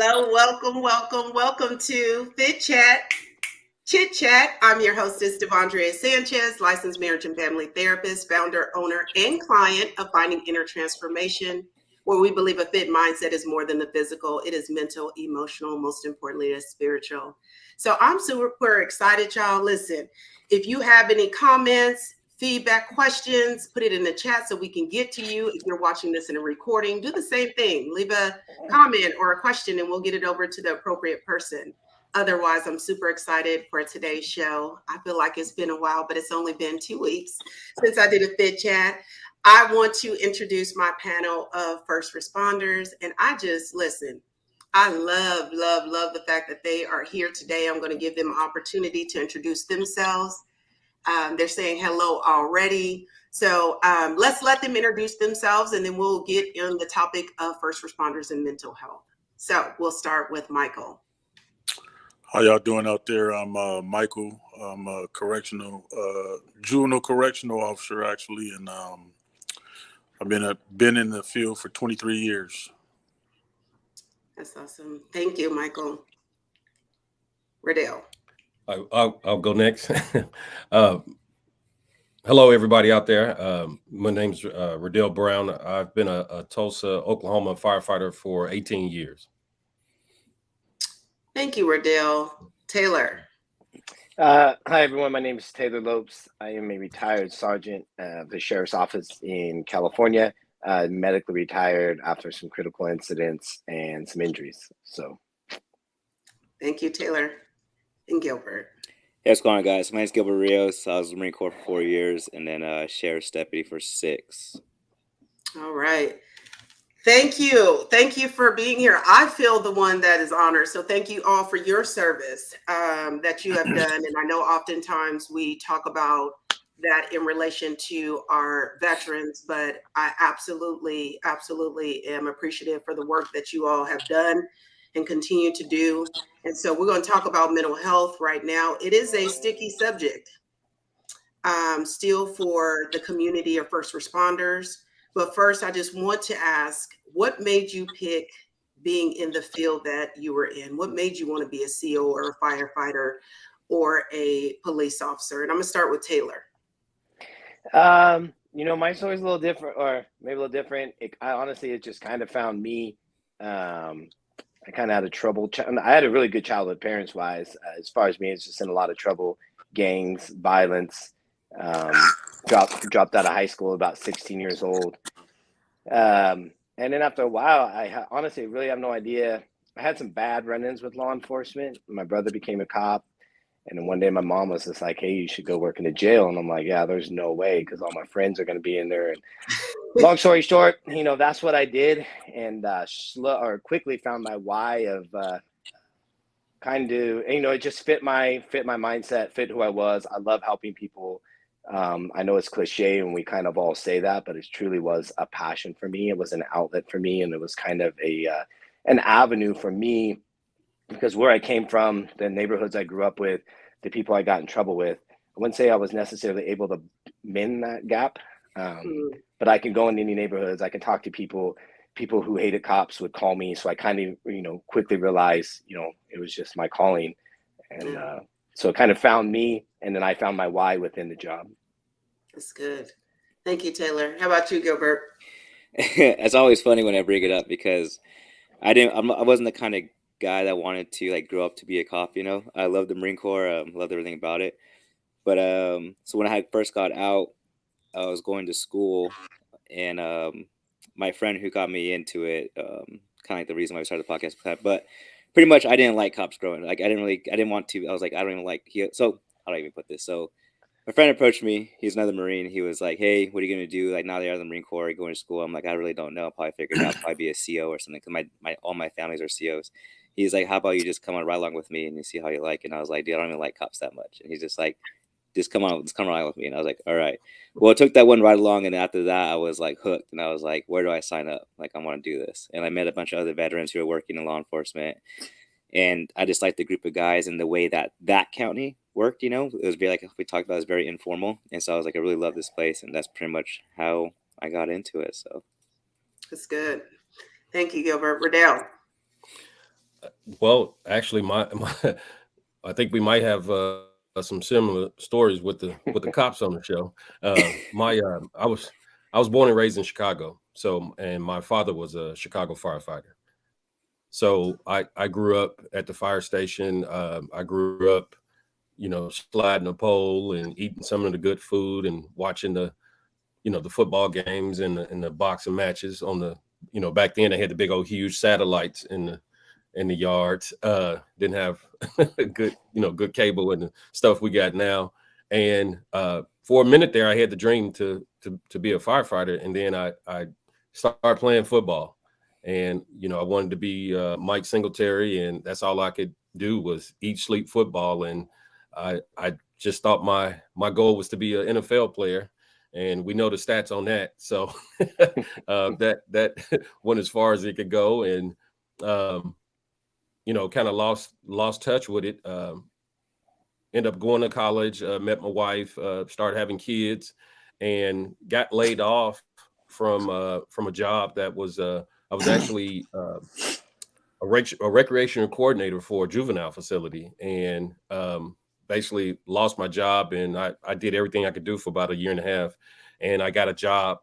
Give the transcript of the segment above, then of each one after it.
Hello, welcome to FIT Chat Chit Chat. I'm your hostess, Devondrea Sanchez, licensed marriage and family therapist, founder, owner, and client of Finding Inner Transformation, where we believe a fit mindset is more than the physical. It is mental, emotional, most importantly, it is spiritual. So I'm super excited, y'all. Listen, if you have any comments, feedback, questions, put it in the chat so we can get to you. If you're watching this in a recording, do the same thing. Leave a comment or a question and we'll get it over to the appropriate person. Otherwise, I'm super excited for today's show. I feel like it's been a while, but it's only been 2 weeks since I did a FIT chat. I want to introduce my panel of first responders. And I love the fact that they are here today. I'm going to give them an opportunity to introduce themselves. They're saying hello already. So let's let them introduce themselves and then we'll get on the topic of first responders and mental health. So we'll start with Michael. How y'all doing out there? I'm Michael. I'm a juvenile correctional officer, actually, and I've been in the field for 23 years. That's awesome. Thank you, Michael. Riddell. I'll go next. Hello, everybody out there. My name's Riddell Brown. I've been a Tulsa, Oklahoma firefighter for 18 years. Thank you, Riddell. Taylor. Hi, everyone. My name is Taylor Lopes. I am a retired sergeant of the Sheriff's Office in California, medically retired after some critical incidents and some injuries. So, thank you, Taylor. And Gilbert. Hey, what's going on, guys? My name's Gilbert Rios. I was in the Marine Corps for 4 years and then Sheriff's Deputy for 6. All right. Thank you. Thank you for being here. I feel the one that is honored. So thank you all for your service that you have done. And I know oftentimes we talk about that in relation to our veterans, but I absolutely am appreciative for the work that you all have done and continue to do. And so we're going to talk about mental health right now. It is a sticky subject still for the community of first responders. But first, I just want to ask, what made you pick being in the field that you were in? What made you want to be a CO or a firefighter or a police officer? And I'm going to start with Taylor. My story's a little different, or maybe a little different. It just kind of found me. I kind of had I had a really good childhood parents-wise. As far as me, it's just in a lot of trouble, gangs, violence. Dropped out of high school about 16 years old. And then after a while, I honestly really have no idea. I had some bad run-ins with law enforcement. My brother became a cop. And then one day my mom was just like, hey, you should go work in a jail. And I'm like, yeah, there's no way, because all my friends are going to be in there. And long story short, that's what I did. And quickly found my why of it just fit my mindset, fit who I was. I love helping people. I know it's cliche and we kind of all say that, but it truly was a passion for me. It was an outlet for me, and it was kind of an avenue for me, because where I came from, the neighborhoods I grew up with, the people I got in trouble with, I wouldn't say I was necessarily able to mend that gap, but I can go into any neighborhoods. I can talk to people who hated cops would call me. So I kind of, quickly realized, it was just my calling. And so it kind of found me, and then I found my why within the job. That's good. Thank you, Taylor. How about you, Gilbert? It's always funny when I bring it up, because I wasn't the kind of guy that wanted to grow up to be a cop. I loved the Marine Corps, loved everything about it. But so when I first got out, I was going to school, and my friend who got me into it, kind of like the reason why I started the podcast, but pretty much I didn't like cops growing up. I didn't want to. I was like, I don't even like so how do I even put this? So my friend approached me. He's another Marine. He was like, hey, what are you going to do? Now they're out of the Marine Corps, going to school. I'm like, I really don't know. I'll probably figure it out. Probably be a CO or something, because all my families are COs. He's like, how about you just come on, ride along with me and you see how you like it? And I was like, dude, I don't even like cops that much. And he's just like, just come ride with me. And I was like, all right. Well, I took that one ride along, and after that, I was like hooked. And I was like, where do I sign up? I want to do this. And I met a bunch of other veterans who were working in law enforcement. And I just liked the group of guys and the way that county worked. It was very, like we talked about, it was very informal. And so I was like, I really love this place. And that's pretty much how I got into it. So that's good. Thank you, Gilbert. Riddell. Well, actually, my I think we might have some similar stories with the cops on the show. I was born and raised in Chicago, so and my father was a Chicago firefighter. So I grew up at the fire station. I grew up, sliding a pole and eating some of the good food and watching the football games and the boxing matches on the, back then they had the big old huge satellites in the yards. Didn't have good cable and the stuff we got now. And for a minute there, I had the dream to be a firefighter, and then I started playing football, and I wanted to be Mike Singletary, and that's all I could do was eat, sleep football, and I just thought my goal was to be an NFL player. And we know the stats on that, so that went as far as it could go, and kind of lost touch with it. Ended up going to college, met my wife, started having kids, and got laid off from a job that was I was actually a recreation coordinator for a juvenile facility, and basically lost my job. And I did everything I could do for about a year and a half, and I got a job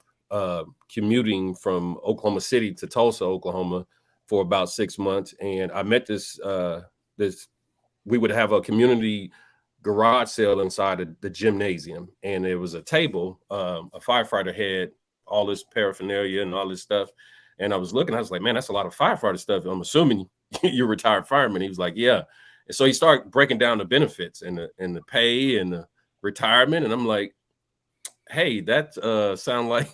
commuting from Oklahoma City to Tulsa, Oklahoma, for about 6 months. And I met this we would have a community garage sale inside of the gymnasium, and there was a table. A firefighter had all this paraphernalia and all this stuff, and I was looking. I was like, man, that's a lot of firefighter stuff. I'm assuming you're a retired fireman. He was like, yeah. And so he started breaking down the benefits and the pay and the retirement, and I'm like, hey, that sound like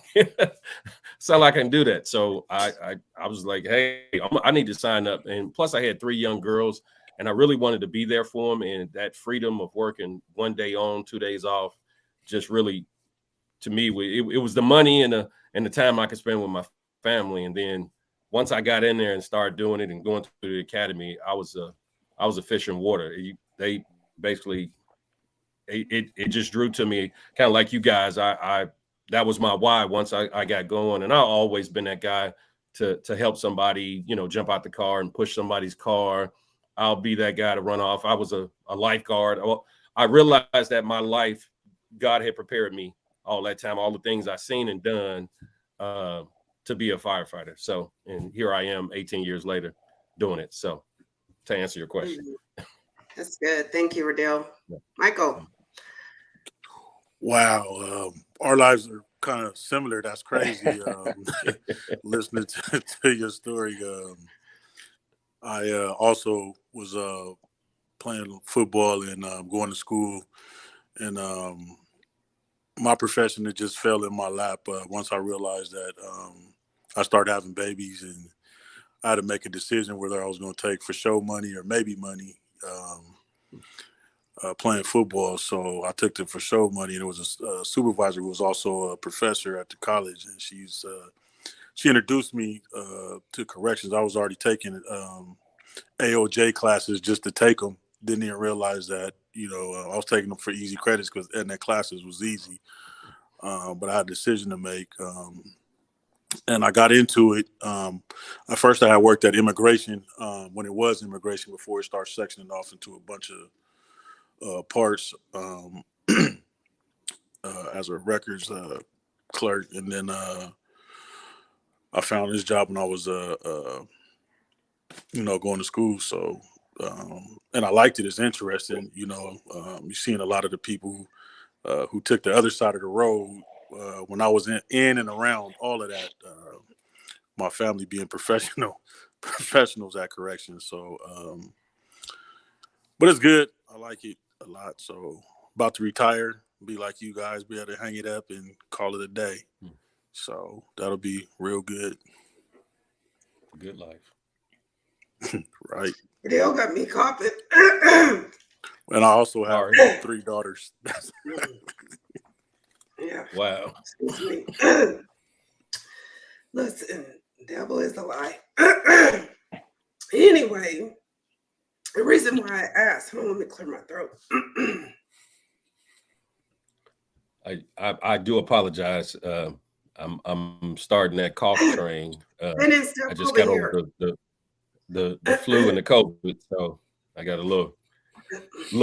I can do that. So I was like, hey, I need to sign up. And plus I had 3 young girls, and I really wanted to be there for them. And that freedom of working 1 day on, 2 days off, just really, to me, it was the money and the time I could spend with my family. And then once I got in there and started doing it and going through the academy, I was a fish in water. They basically, it just drew to me, kind of like you guys. I that was my why once I got going. And I've always been that guy to help somebody, jump out the car and push somebody's car. I'll be that guy to run off. I was a lifeguard. Well, I realized that my life, God had prepared me all that time, all the things I've seen and done to be a firefighter. So, and here I am 18 years later doing it. So to answer your question. That's good. Thank you, Riddell. Michael. Wow. Our lives are kind of similar. That's crazy. Listening to your story. I also was playing football and going to school, and my profession, it just fell in my lap once I realized that I started having babies, and I had to make a decision whether I was going to take for show money or maybe money playing football. So I took the for show money, and it was a supervisor who was also a professor at the college, and she introduced me to corrections. I was already taking AOJ classes just to take them. Didn't even realize that, I was taking them for easy credits because and that classes was easy. But I had a decision to make. And I got into it. At first, I had worked at immigration when it was immigration before it started sectioning off into a bunch of parts as a records clerk. And then I found this job when I was, going to school. So, and I liked it. It's interesting. You're seeing a lot of the people who took the other side of the road when I was in and around all of that. My family being professionals at corrections. So, but it's good. I like it a lot. So about to retire, be like you guys, be able to hang it up and call it a day. So that'll be real good. Good life. Right. They all got me coughing. And I also have 3 daughters. Yeah. Wow. Excuse me. Listen, devil is a lie. Anyway, the reason why I asked, hold on, let me clear my throat. I do apologize. I'm starting that cough train. I just got over the the flu and the COVID, so I got a little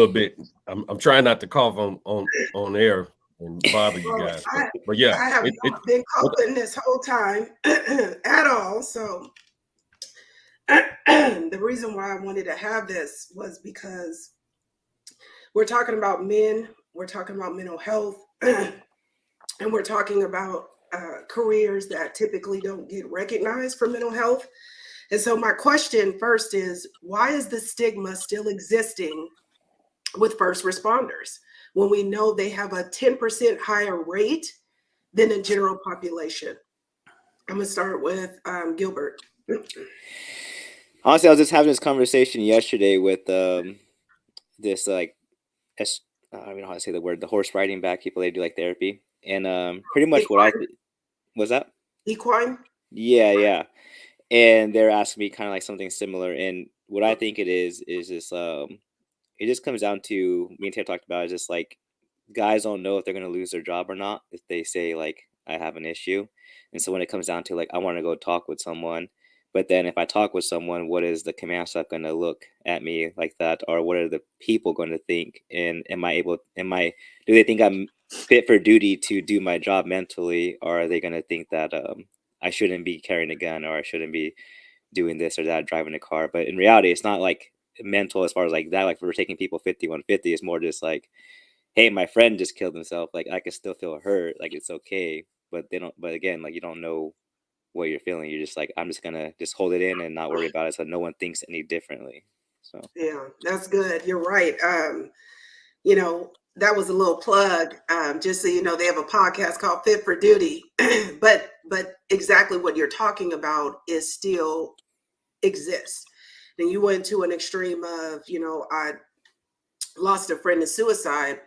bit. I'm trying not to cough on air and bother you Well, guys, but yeah, I have not been coughing this whole time at all. So the reason why I wanted to have this was because we're talking about men, we're talking about mental health, and we're talking about careers that typically don't get recognized for mental health. And so my question first is, why is the stigma still existing with first responders when we know they have a 10% higher rate than the general population? I'm gonna start with Gilbert. Honestly, I was just having this conversation yesterday with this like I don't know how to say the word, the horse riding back people. They do like therapy, and pretty much what Equine. was that. Equine. Yeah. And they're asking me kind of like something similar. And what I think it is just it just comes down to, me and Taylor talked about, is just like guys don't know if they're gonna lose their job or not if they say like I have an issue. And so when it comes down to like I want to go talk with someone, but then if I talk with someone, what is the command staff going to look at me like that, or what are the people going to think? And do they think I'm fit for duty to do my job mentally, or are they going to think that I shouldn't be carrying a gun, or I shouldn't be doing this or that, driving a car? But in reality, it's not like mental as far as like that. Like, if we're taking people 5150, it's more just like, hey, my friend just killed himself. Like, I can still feel hurt. Like, it's okay. But they don't. But again, like, you don't know what you're feeling. You're just like, I'm just gonna just hold it in and not worry about it, so no one thinks any differently. So Yeah, that's good. You're right. You know, that was a little plug. Just so you know, they have a podcast called Fit for Duty. but exactly what you're talking about is still exists. And you went to an extreme of, you know, I lost a friend to suicide.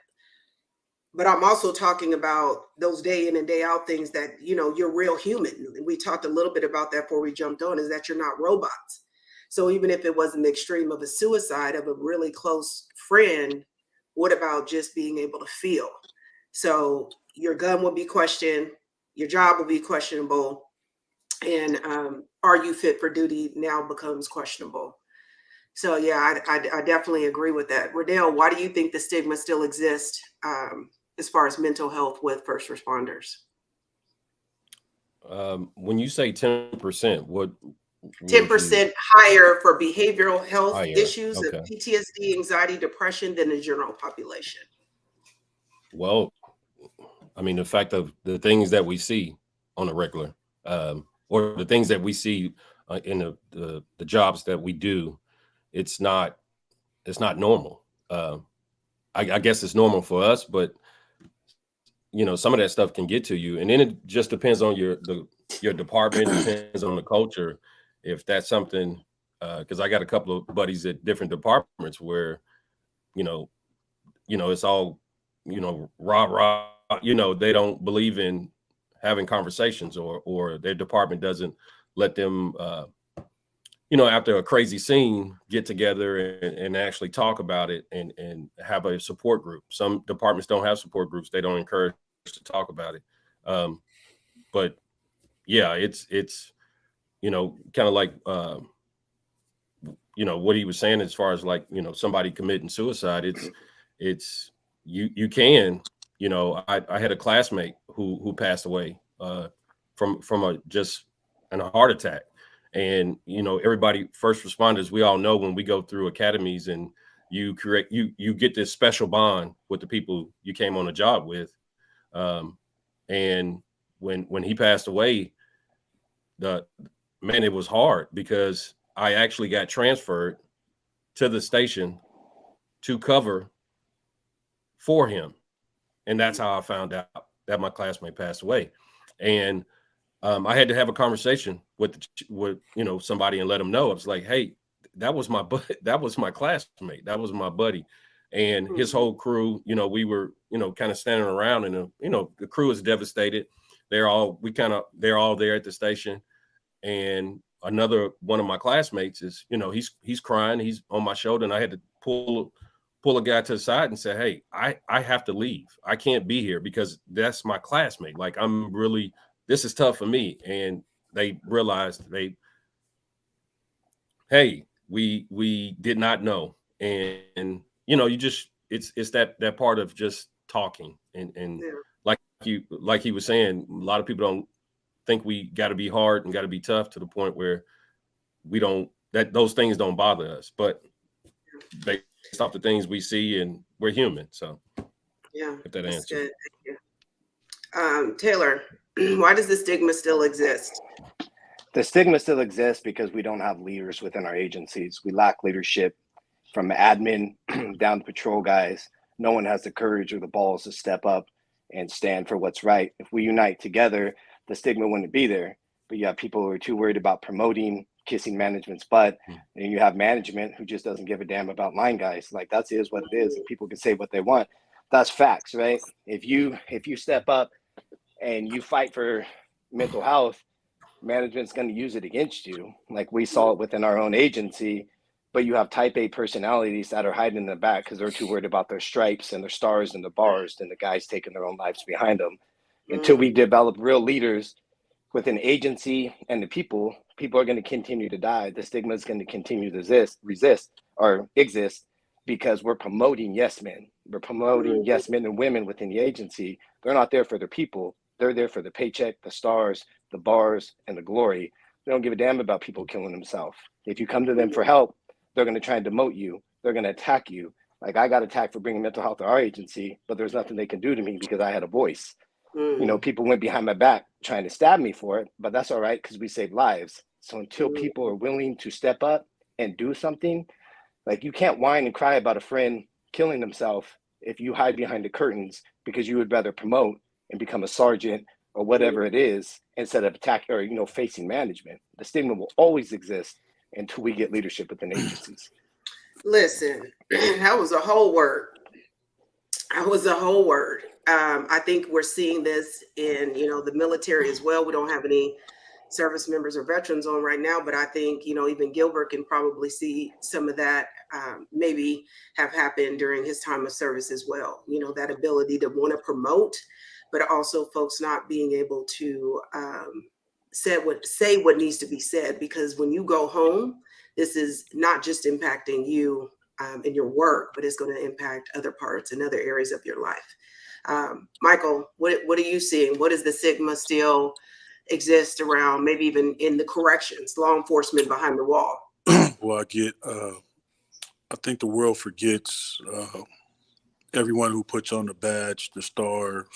But I'm also talking about those day in and day out things that, you know, you're real human. And we talked a little bit about that before we jumped on, is that you're not robots. So even if it wasn't the extreme of a suicide of a really close friend, what about just being able to feel? So your gun will be questioned, your job will be questionable, and are you fit for duty now becomes questionable. So yeah, I definitely agree with that. Riddell, why do you think the stigma still exists as far as mental health with first responders? When you say 10%, what 10% higher for behavioral health higher? issues of Okay. PTSD, anxiety, depression than the general population. Well, I mean, the fact of the things that we see on a regular, or the things that we see in the jobs that we do, it's not normal. I guess it's normal for us, but you know, some of that stuff can get to you, and then it just depends on your department, depends on the culture. If that's something, because I got a couple of buddies at different departments where, you know, it's all, you know, rah, you know, they don't believe in having conversations, or their department doesn't let them, you know, after a crazy scene, get together and actually talk about it and have a support group. Some departments don't have support groups. They don't encourage to talk about it. But yeah, it's, you know, kind of like, you know, what he was saying as far as like, you know, somebody committing suicide. It's you can, you know, I had a classmate who passed away from a heart attack. And, you know, everybody, first responders, we all know when we go through academies and you get this special bond with the people you came on a job with. And when he passed away, it was hard because I actually got transferred to the station to cover for him. And that's how I found out that my classmate passed away. And I had to have a conversation with you know, somebody and let them know. I was like, hey, that was my classmate. That was my buddy. And his whole crew, you know, we were, you know, kind of standing around, and, you know, the crew is devastated. They're all there at the station. And another one of my classmates is, you know, he's crying. He's on my shoulder. And I had to pull a guy to the side and say, hey, I have to leave. I can't be here because that's my classmate. Like, this is tough for me. And they realized hey, we did not know. And you know, you just, it's that part of just talking. And Yeah. like he was saying, a lot of people don't think we got to be hard and got to be tough to the point where we don't, that those things don't bother us, but based off the things we see, and we're human. So Yeah, if that that's answers. good. Thank you. Taylor, why does the stigma still exist? The stigma still exists because we don't have leaders within our agencies. We lack leadership from admin down to patrol guys. No one has the courage or the balls to step up and stand for what's right. If we unite together, the stigma wouldn't be there. But you have people who are too worried about promoting, kissing management's butt, and you have management who just doesn't give a damn about line guys. Like, that is what it is, and people can say what they want. That's facts, right? If you step up and you fight for mental health, management's going to use it against you. Like, we saw it within our own agency. But you have type A personalities that are hiding in the back because they're too worried about their stripes and their stars and the bars than the guys taking their own lives behind them. Until we develop real leaders within agency and the people are going to continue to die. The stigma is going to continue to exist because we're promoting yes men. We're promoting yes men and women within the agency. They're not there for their people. They're there for the paycheck, the stars, the bars, and the glory. They don't give a damn about people killing themselves. If you come to them for help, they're going to try and demote you. They're going to attack you. Like, I got attacked for bringing mental health to our agency, but there's nothing they can do to me because I had a voice. You know, people went behind my back trying to stab me for it, but that's all right because we saved lives. So until people are willing to step up and do something, like, you can't whine and cry about a friend killing himself if you hide behind the curtains because you would rather promote and become a sergeant or whatever it is instead of attacking or, you know, facing management. The stigma will always exist until we get leadership within agencies. Listen, that was a whole word. That was a whole word. I think we're seeing this in, you know, the military as well. We don't have any service members or veterans on right now, but I think, you know, even Gilbert can probably see some of that maybe have happened during his time of service as well. You know, that ability to want to promote, but also folks not being able to say what needs to be said, because when you go home, this is not just impacting you in your work, but it's going to impact other parts and other areas of your life. Michael, what are you seeing? What is the stigma still exist around, maybe even in the corrections, law enforcement behind the wall? Well, I think the world forgets everyone who puts on the badge, the star,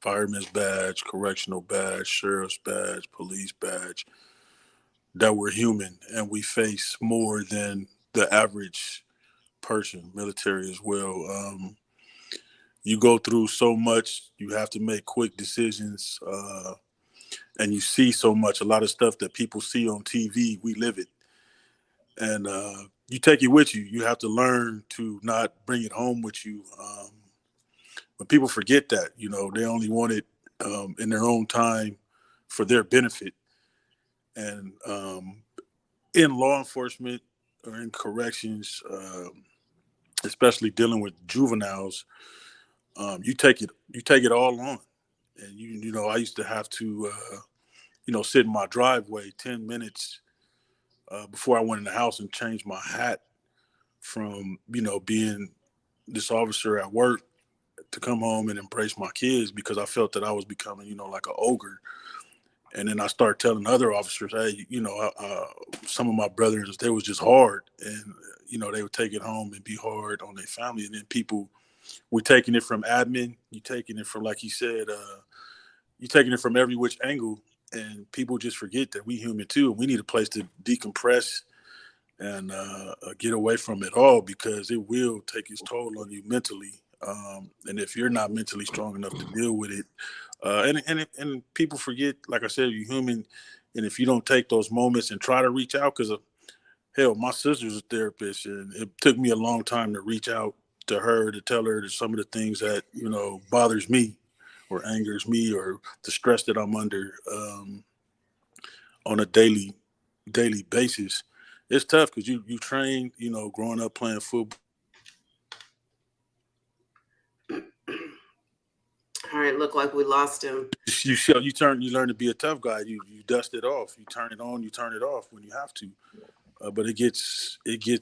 fireman's badge, correctional badge, sheriff's badge, police badge, that we're human and we face more than the average person, military as well. You go through so much, you have to make quick decisions, and you see so much, a lot of stuff that people see on TV, we live it. And you take it with you. You have to learn to not bring it home with you. But people forget that, you know, they only want it in their own time for their benefit. And in law enforcement or in corrections, especially dealing with juveniles, you take it all on. And you know, I used to have to sit in my driveway 10 minutes before I went in the house and changed my hat from, being this officer at work to come home and embrace my kids, because I felt that I was becoming, like an ogre. And then I started telling other officers, hey, some of my brothers, they was just hard. And, they would take it home and be hard on their family. And then people were taking it from admin. You taking it from, like you said, you taking it from every which angle. And people just forget that we human too. And we need a place to decompress and get away from it all, because it will take its toll on you mentally. And if you're not mentally strong enough to deal with it, and people forget, like I said, you're human. And if you don't take those moments and try to reach out, because hell, my sister's a therapist, and it took me a long time to reach out to her, to tell her that some of the things that, bothers me or angers me, or the stress that I'm under on a daily basis. It's tough because you train, growing up playing football. All right, look like we lost him. You learn to be a tough guy. You dust it off. You turn it on, you turn it off when you have to. but it gets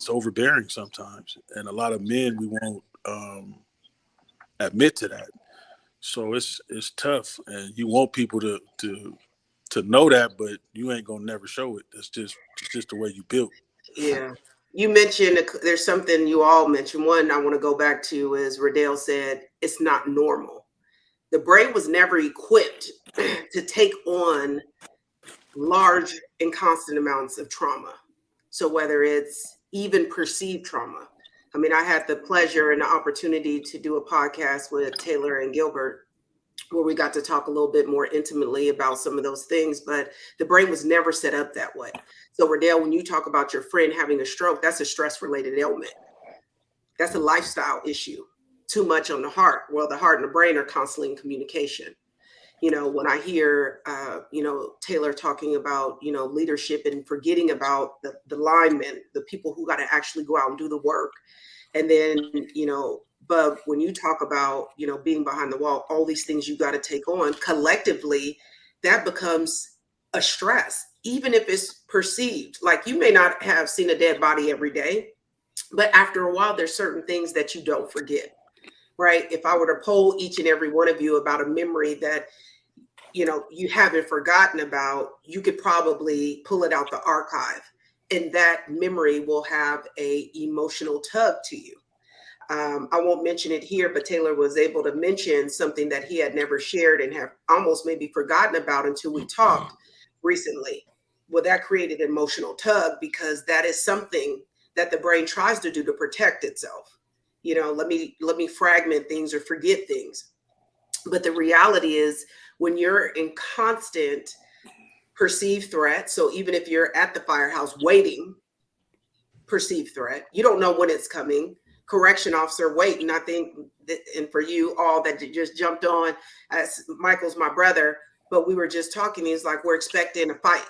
overbearing sometimes, and a lot of men, we won't admit to that. So it's tough, and you want people to know that, but you ain't gonna never show it. It's just the way you built. Yeah. You mentioned there's something you all mentioned. One I want to go back to is Riddell said it's not normal. The brain was never equipped to take on large and constant amounts of trauma. So whether it's even perceived trauma. I mean, I had the pleasure and the opportunity to do a podcast with Taylor and Gilbert where we got to talk a little bit more intimately about some of those things, but the brain was never set up that way. So Riddell, when you talk about your friend having a stroke, that's a stress-related ailment. That's a lifestyle issue. Too much on the heart. Well, the heart and the brain are constantly in communication. You know, when I hear, Taylor talking about, leadership and forgetting about the linemen, the people who got to actually go out and do the work. And then, Bub, when you talk about, being behind the wall, all these things you got to take on collectively, that becomes a stress, even if it's perceived. Like you may not have seen a dead body every day, but after a while, there's certain things that you don't forget, right? If I were to poll each and every one of you about a memory that you haven't forgotten about, you could probably pull it out the archive, and that memory will have a emotional tug to you. I won't mention it here, but Taylor was able to mention something that he had never shared and have almost maybe forgotten about until we talked recently. Well, that created an emotional tug because that is something that the brain tries to do to protect itself. Let me fragment things or forget things. But the reality is when you're in constant perceived threat, so even if you're at the firehouse waiting, perceived threat, you don't know when it's coming. Correction officer waiting. I think, and for you all that just jumped on, as Michael's my brother, but we were just talking, he's like, we're expecting a fight,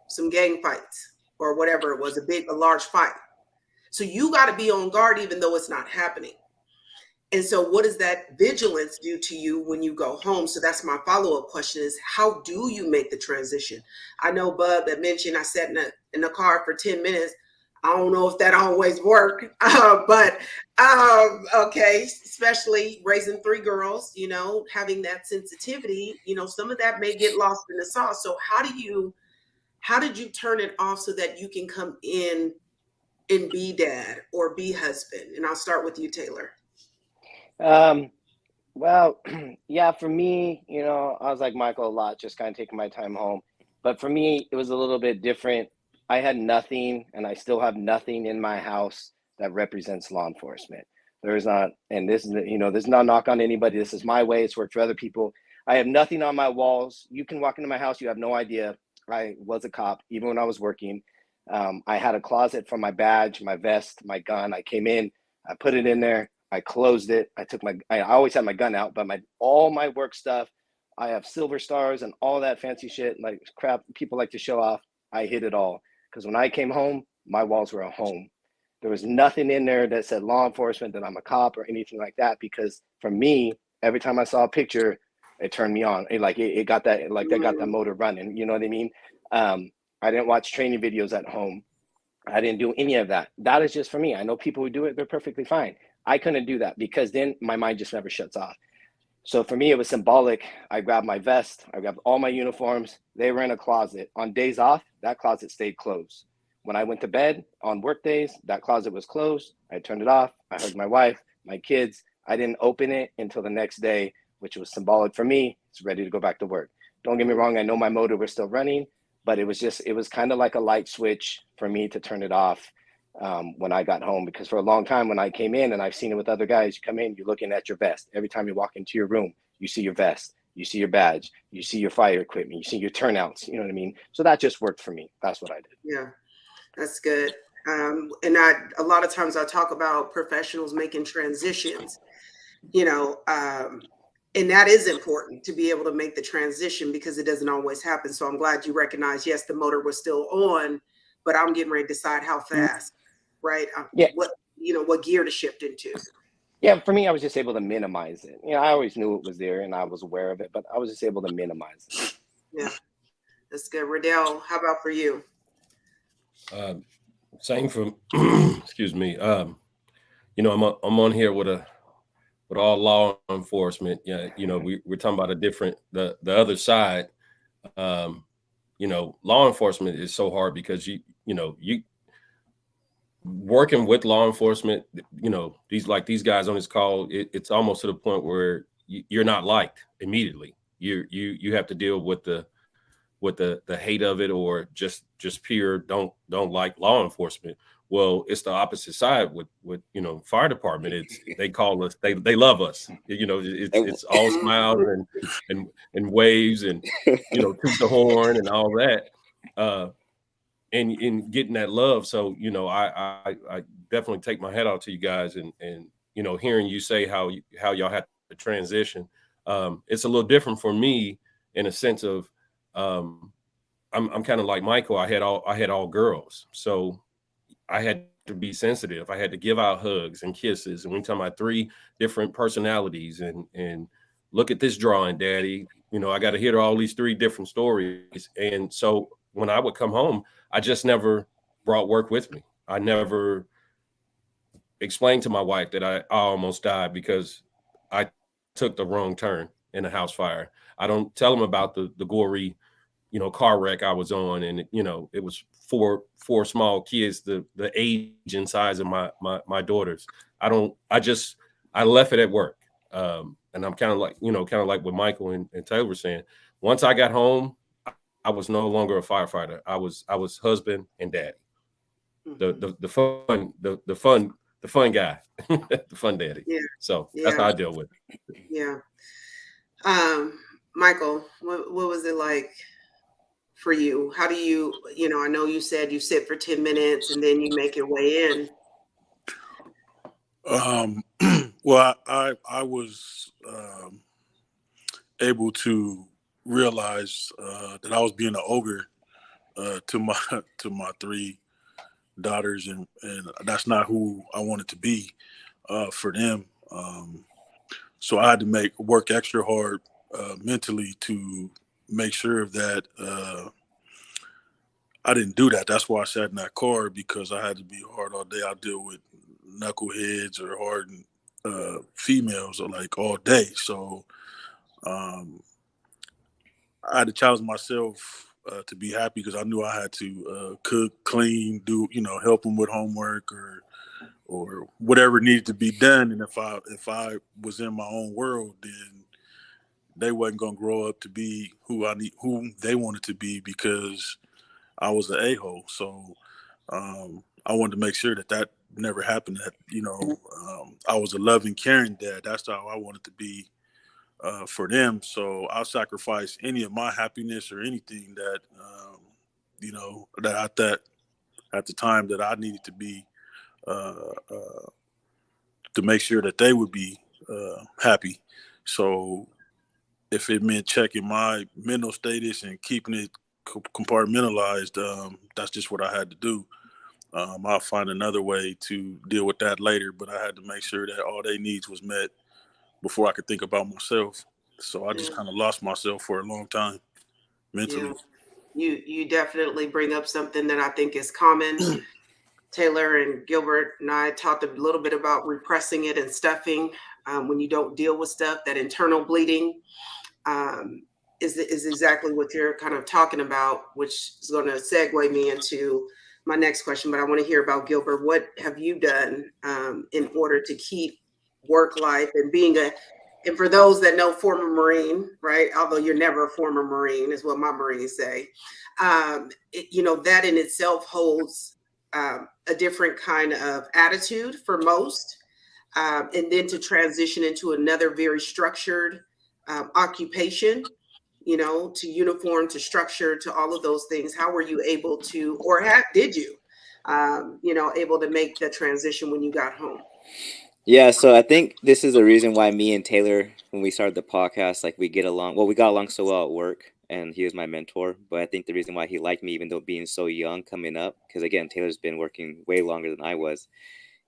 some gang fights or whatever it was, a large fight. So you got to be on guard even though it's not happening. And so what does that vigilance do to you when you go home? So that's my follow-up question is, how do you make the transition? I know Bub that mentioned I sat in the car for 10 minutes. I don't know if that always worked, but okay, especially raising 3 girls, having that sensitivity, some of that may get lost in the sauce. So how did you turn it off so that you can come in and be dad or be husband? And I'll start with you, Taylor. Well, yeah, for me, I was like Michael a lot, just kind of taking my time home. But for me, it was a little bit different. I had nothing, and I still have nothing in my house that represents law enforcement. There is not, and this is, this is not a knock on anybody. This is my way. It's worked for other people. I have nothing on my walls. You can walk into my house. You have no idea I was a cop, even when I was working. I had a closet for my badge, my vest, my gun. I came in, I put it in there. I closed it. I always had my gun out, but all my work stuff, I have silver stars and all that fancy shit, like crap people like to show off. I hid it all. Because when I came home, my walls were a home. There was nothing in there that said law enforcement, that I'm a cop or anything like that. Because for me, every time I saw a picture, it turned me on. It got that, like that got that motor running. You know what I mean? I didn't watch training videos at home. I didn't do any of that. That is just for me. I know people who do it, they're perfectly fine. I couldn't do that because then my mind just never shuts off. So for me, it was symbolic. I grabbed my vest. I grabbed all my uniforms. They were in a closet. On days off, that closet stayed closed. When I went to bed on work days, that closet was closed. I turned it off. I hugged my wife, my kids. I didn't open it until the next day, which was symbolic for me. It's ready to go back to work. Don't get me wrong. I know my motor was still running, but it was kind of like a light switch for me to turn it off when I got home, because for a long time when I came in, and I've seen it with other guys, you come in, you're looking at your vest. Every time you walk into your room, you see your vest, you see your badge, you see your fire equipment, you see your turnouts, you know what I mean? So that just worked for me. That's what I did. Yeah, that's good. And a lot of times I talk about professionals making transitions, and that is important to be able to make the transition because it doesn't always happen. So I'm glad you recognize, yes, the motor was still on, but I'm getting ready to decide how fast, right? Yeah. What gear to shift into. Yeah, for me, I was just able to minimize it. I always knew it was there and I was aware of it, but I was just able to minimize it. Yeah, that's good. Riddell, how about for you? Same from, excuse me. I'm on here with all law enforcement. Yeah, we're talking about the other side. Law enforcement is so hard because you working with law enforcement, these guys on this call, it's almost to the point where you're not liked immediately. You have to deal with the hate of it, or just pure don't like law enforcement. Well, it's the opposite side with fire department. They call us, they love us. It's all smiles and waves and toot the horn and all that. And in getting that love. So, I definitely take my hat out to you guys, and hearing you say how y'all had to transition. It's a little different for me in a sense of, I'm kind of like Michael. I had all girls, so I had to be sensitive. I had to give out hugs and kisses, and we're talking about 3 different personalities, and look at this drawing, Daddy. I got to hear all these 3 different stories, and so when I would come home, I just never brought work with me. I never explained to my wife that I almost died because I took the wrong turn in a house fire. I don't tell them about the gory, car wreck I was on, and it was four small kids, the age and size of my daughters. I left it at work. And I'm kind of like what Michael and Taylor were saying. Once I got home, I was no longer a firefighter. I was husband and daddy. The fun guy, the fun daddy. Yeah. So that's how I deal with it. Yeah. Michael, what was it like for you? How do you, I know you said you sit for 10 minutes and then you make your way in. Well, I was able to realize that I was being an ogre to my 3 daughters, and that's not who I wanted to be for them. So I had to work extra hard mentally to make sure that I didn't do that. That's why I sat in that car, because I had to be hard all day. I deal with knuckleheads or hardened females like all day. So I had to challenge myself to be happy, because I knew I had to cook, clean, do, help them with homework or whatever needed to be done. And if I was in my own world, then they wasn't gonna grow up to be who they wanted to be, because I was an a-hole. So I wanted to make sure that never happened. That I was a loving, caring dad. That's how I wanted to be for them. So I'll sacrifice any of my happiness or anything that that I thought at the time that I needed to be to make sure that they would be happy. So if it meant checking my mental status and keeping it compartmentalized, that's just what I had to do. I'll find another way to deal with that later, but I had to make sure that all their needs was met before I could think about myself. So I just kind of lost myself for a long time mentally. Yeah. You definitely bring up something that I think is common. Taylor and Gilbert and I talked a little bit about repressing it and stuffing. When you don't deal with stuff, that internal bleeding is exactly what you're kind of talking about, which is going to segue me into my next question. But I want to hear about Gilbert. What have you done in order to keep work life and and for those that know, former Marine, right? Although you're never a former Marine, is what my Marines say. That in itself holds a different kind of attitude for most. And then to transition into another very structured occupation, to uniform, to structure, to all of those things. How were you able to, or did you, able to make the transition when you got home? Yeah, so I think this is the reason why me and Taylor, when we started the podcast, like we get along. Well, we got along so well at work, and he was my mentor. But I think the reason why he liked me, even though being so young coming up, because again, Taylor's been working way longer than I was,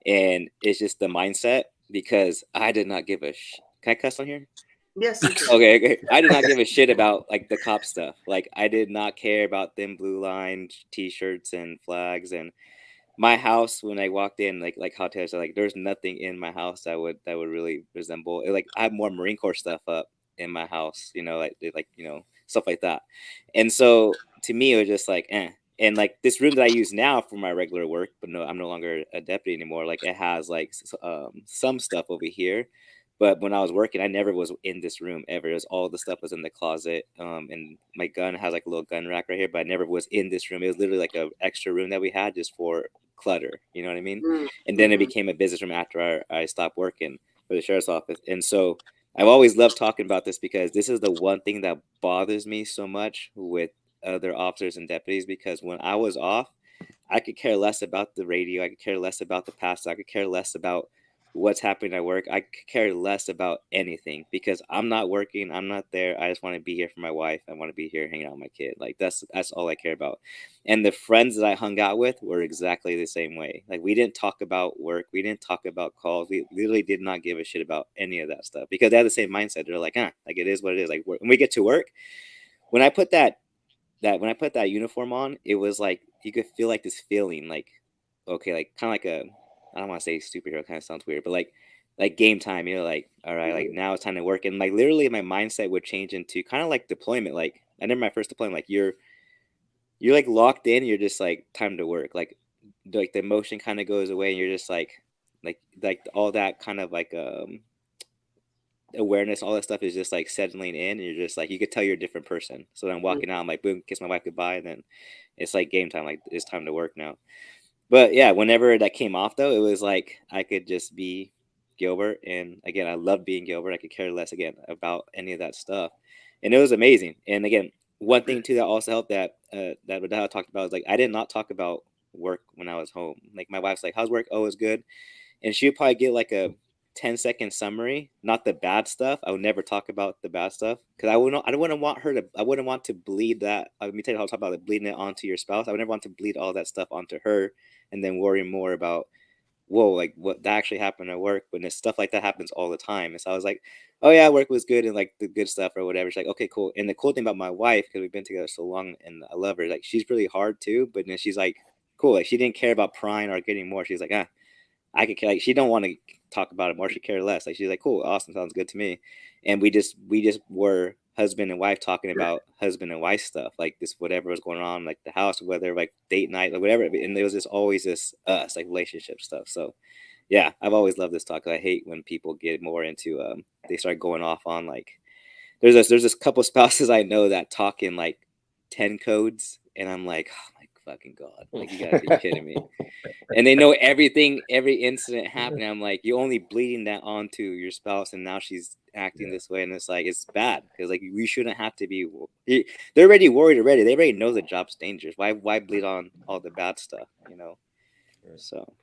and it's just the mindset. Because I did not give a Can I cuss on here? Yes. Okay. I did not give a shit about like the cop stuff. Like I did not care about them blue line T-shirts and flags, and my house, when I walked in, like how Taylor said, like there's nothing in my house that would really resemble it. Like I have more Marine Corps stuff up in my house, you know, like you know, stuff like that. And so to me, it was just like, eh. And like this room that I use now for my regular work, but no, I'm no longer a deputy anymore. Like it has like some stuff over here, but when I was working, I never was in this room ever. It was all the stuff was in the closet. And my gun has like a little gun rack right here, but I never was in this room. It was literally like an extra room that we had just for clutter. You know what I mean? Mm-hmm. And then it became a business room after I stopped working for the sheriff's office. And so I've always loved talking about this because this is the one thing that bothers me so much with other officers and deputies, because when I was off, I could care less about the radio. I could care less about the past. I could care less about what's happening at work. I could care less about anything because I'm not working. I'm not there. I just want to be here for my wife. I want to be here hanging out with my kid. Like that's all I care about. And the friends that I hung out with were exactly the same way. Like we didn't talk about work. We didn't talk about calls. We literally did not give a shit about any of that stuff because they had the same mindset. They're like, like it is what it is. Like when we get to work, when I put that uniform on, it was like you could feel like this feeling, like okay, like kind of like a, I don't want to say superhero, kind of sounds weird, but like game time, you know, like all right, like now it's time to work, and like literally my mindset would change into kind of like deployment. Like I remember my first deployment, like you're like locked in, you're just like time to work, like the emotion kind of goes away, and you're just like all that kind of like awareness, all that stuff is just like settling in, and you're just like, you could tell you're a different person. So then I'm walking out, I'm like, boom, kiss my wife goodbye, and then it's like game time, like it's time to work now. But yeah, whenever that came off though, it was like I could just be Gilbert, and again, I love being Gilbert. I could care less again about any of that stuff, and it was amazing. And again, one thing too that also helped that that Radha talked about is like I did not talk about work when I was home. Like my wife's like, how's work? Oh, it's good. And she would probably get like a 10-second summary, not the bad stuff. I would never talk about the bad stuff because I wouldn't want to bleed that. Let me tell you how to talk about it, bleeding it onto your spouse. I would never want to bleed all that stuff onto her and then worry more about, whoa, like what that actually happened at work, when this stuff like that happens all the time. And so I was like, oh yeah, work was good, and like the good stuff or whatever. She's like, okay, cool. And the cool thing about my wife, because we've been together so long and I love her, like she's really hard too, but then she's like, cool. Like she didn't care about prying or getting more. She's like, I could care. Like she don't want to talk about it more. She cared less. Like she's like, cool, awesome, sounds good to me. And we just were husband and wife talking about husband and wife stuff, like this whatever was going on, like the house, whether like date night, like whatever. And there was just always this us, like relationship stuff. So yeah, I've always loved this talk. I hate when people get more into they start going off on like there's this couple spouses I know that talk in like 10 codes, and I'm like, oh my fucking god, like you gotta be kidding me. And they know everything, every incident happening. I'm like, you're only bleeding that onto your spouse, and now she's acting this way, and it's like it's bad because like we shouldn't have to be. They're already worried already. They already know the job's dangerous. Why bleed on all the bad stuff? You know. So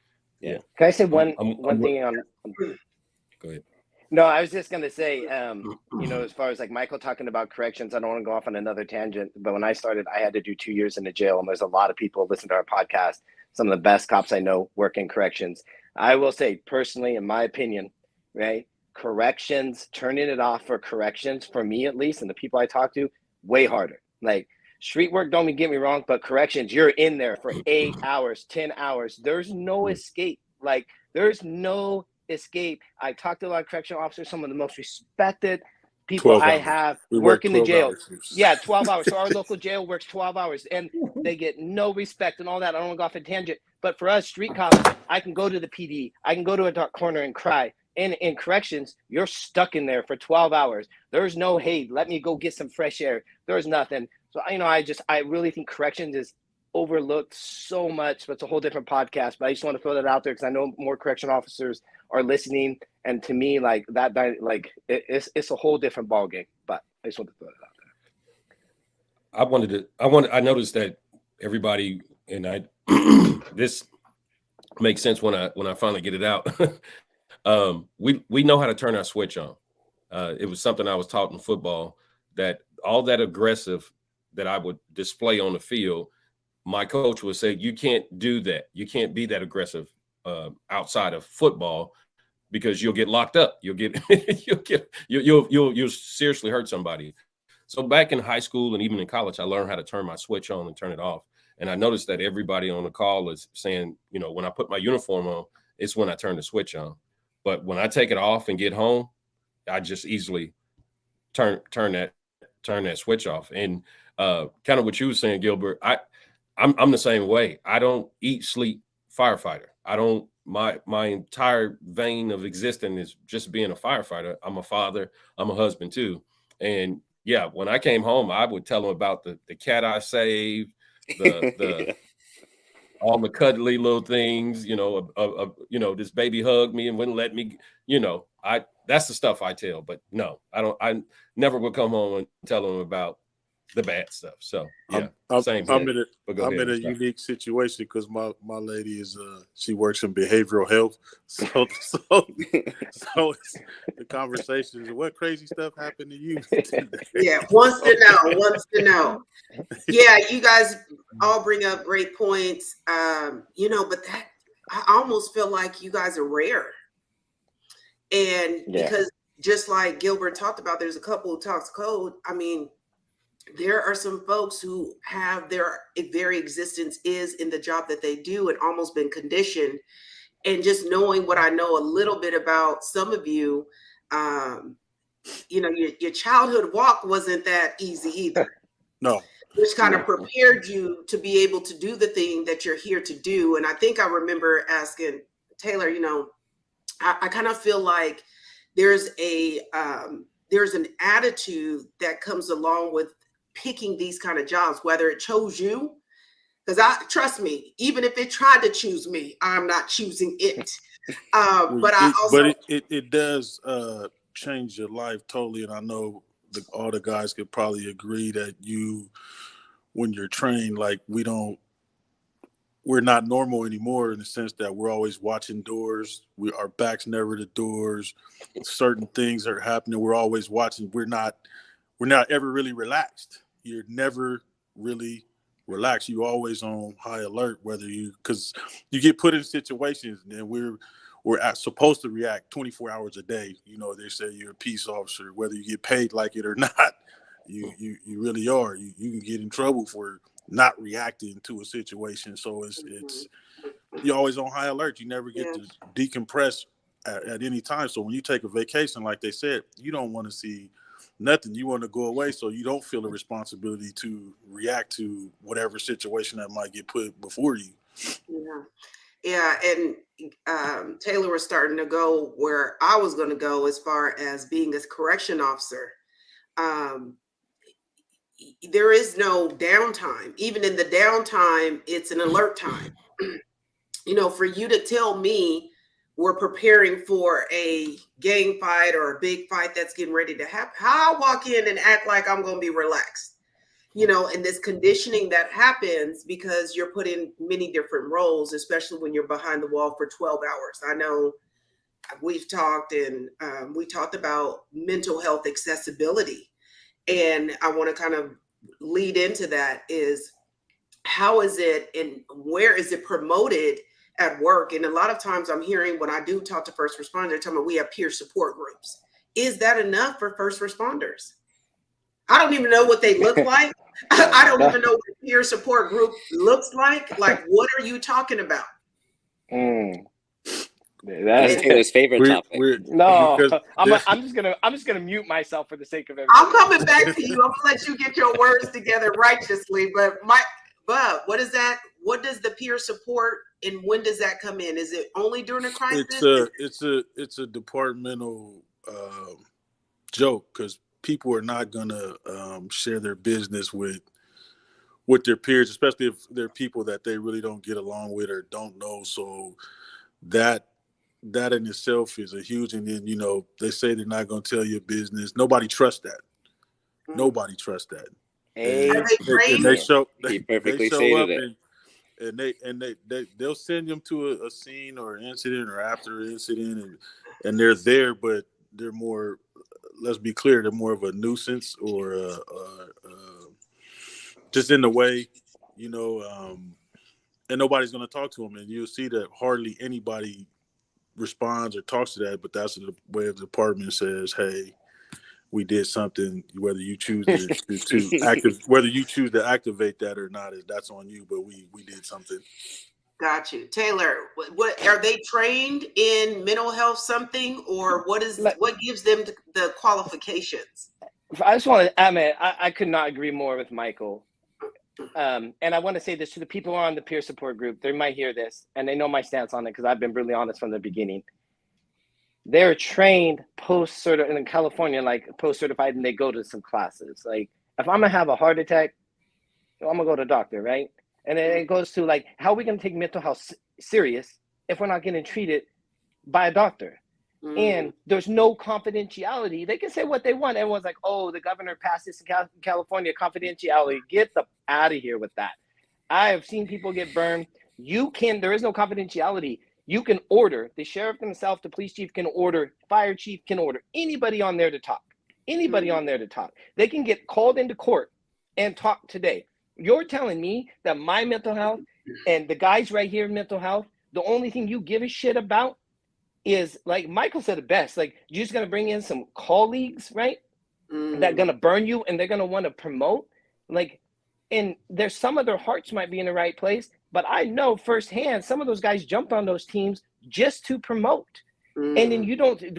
yeah. Can I say one I'm thing on? Go ahead. No, I was just gonna say, you know, as far as like Michael talking about corrections, I don't want to go off on another tangent, but when I started, I had to do 2 years in the jail, and there's a lot of people listen to our podcast. Some of the best cops I know work in corrections. I will say personally, in my opinion, right, corrections, turning it off for corrections, for me at least, and the people I talk to, way harder. Like street work, don't get me wrong, but corrections, you're in there for 8 hours, 10 hours. There's no escape. Like there's no escape. I talked to a lot of correctional officers, some of the most respected people I have work in the jail. Yeah, 12 hours. So our local jail works 12 hours and they get no respect and all that. I don't want to go off a tangent. But for us street cops, I can go to the PD. I can go to a dark corner and cry. In corrections, you're stuck in there for 12 hours. There's no, hey, let me go get some fresh air. There's nothing. So, you know, I really think corrections is overlooked so much, but it's a whole different podcast. But I just want to throw that out there because I know more correction officers are listening, and to me, like that, like it's a whole different ball game. But I just want to throw that out there. I noticed that everybody, and this makes sense when I finally get it out. We know how to turn our switch on. It was something I was taught in football, that all that aggressive that I would display on the field, my coach would say, you can't do that. You can't be that aggressive outside of football because you'll get locked up. You'll seriously hurt somebody. So back in high school and even in college, I learned how to turn my switch on and turn it off. And I noticed that everybody on the call is saying, you know, when I put my uniform on, it's when I turn the switch on. But when I take it off and get home, I just easily turn that switch off. And kind of what you were saying, Gilbert, I'm the same way. I don't eat, sleep firefighter. I don't, my entire vein of existing is just being a firefighter. I'm a father, I'm a husband too. And yeah, when I came home, I would tell them about the cat I saved, the all the cuddly little things, you know, you know, this baby hugged me and wouldn't let me, you know, that's the stuff I tell. But no, I never would come home and tell them about the bad stuff. So yeah, same here. I'm in a unique situation because my lady is she works in behavioral health, so it's, the conversation is, what crazy stuff happened to you today? Yeah, wants to know. Yeah, you guys all bring up great points. You know, but that, I almost feel like you guys are rare, and because just like Gilbert talked about, there's a couple who talks code. I mean, there are some folks who have their very existence is in the job that they do and almost been conditioned. And just knowing what I know a little bit about some of you, you know, your childhood walk wasn't that easy either. No. Which kind of prepared you to be able to do the thing that you're here to do. And I think I remember asking Taylor, you know, I kind of feel like there's an attitude that comes along with picking these kind of jobs, whether it chose you, because trust me, even if it tried to choose me, I'm not choosing it. But it does change your life totally, and I know all the guys could probably agree that when you're trained, like we're not normal anymore in the sense that we're always watching doors. Our back's never to doors. Certain things are happening. We're always watching. We're not ever really relaxed. You're never really relaxed. You're always on high alert, because you get put in situations, and we're supposed to react 24 hours a day. You know, they say you're a peace officer, whether you get paid like it or not. You really are. You can get in trouble for not reacting to a situation. So it's you're always on high alert. You never get to decompress at any time. So when you take a vacation, like they said, you don't want to see nothing. You want to go away so you don't feel the responsibility to react to whatever situation that might get put before you. Yeah. And Taylor was starting to go where I was going to go as far as being a correction officer. There is no downtime. Even in the downtime, it's an alert time. You know, for you to tell me we're preparing for a gang fight or a big fight that's getting ready to happen, how I walk in and act like I'm going to be relaxed, you know, and this conditioning that happens because you're put in many different roles, especially when you're behind the wall for 12 hours. I know we've talked and we talked about mental health accessibility. And I want to kind of lead into that is how is it and where is it promoted at work? And a lot of times I'm hearing when I do talk to first responders, they're telling me we have peer support groups. Is that enough for first responders? I don't even know what they look like. I don't even know what a peer support group looks like. Like, what are you talking about? That's Taylor's favorite topic. I'm just gonna mute myself for the sake of everything. I'm coming back to you. I'm gonna let you get your words together righteously. But what is that? What does the peer support and when does that come in? Is it only during a crisis? It's a departmental joke because people are not gonna share their business with their peers, especially if they're people that they really don't get along with or don't know. So that in itself is a huge, and then, you know, they say they're not going to tell your business. Nobody trusts that. Nobody trusts that. And they show up and they'll send them to a scene or an incident or after an incident and they're there, but they're more, let's be clear, they're more of a nuisance or just in the way, you know, and nobody's going to talk to them. And you'll see that hardly anybody responds or talks to that, but that's the way the department says, hey, we did something. Whether you choose to activate that or not, that's on you. But we did something. Got you. Taylor, what are they trained in mental health something, or what gives them the qualifications? I just want to, I could not agree more with Michael. And I want to say this to the people who are on the peer support group. They might hear this and they know my stance on it because I've been brutally honest from the beginning. They're trained post-certified in California, like post-certified, and they go to some classes. Like if I'm gonna have a heart attack, I'm gonna go to a doctor, right? And then it goes to like, how are we gonna take mental health serious if we're not getting treated by a doctor? And there's no confidentiality. They can say what they want. Everyone's like, oh, the governor passed this in California, confidentiality. Get the out of here with that. I have seen people get burned. There is no confidentiality. You can order, the sheriff himself, the police chief can order, fire chief can order anybody on there to talk. Anybody on there to talk. They can get called into court and talk today. You're telling me that my mental health and the guys right here in mental health, the only thing you give a shit about is, like Michael said it best, like you're just gonna bring in some colleagues, right? That gonna burn you and they're gonna want to promote. Like, and there's some of their hearts might be in the right place, but I know firsthand some of those guys jumped on those teams just to promote. And then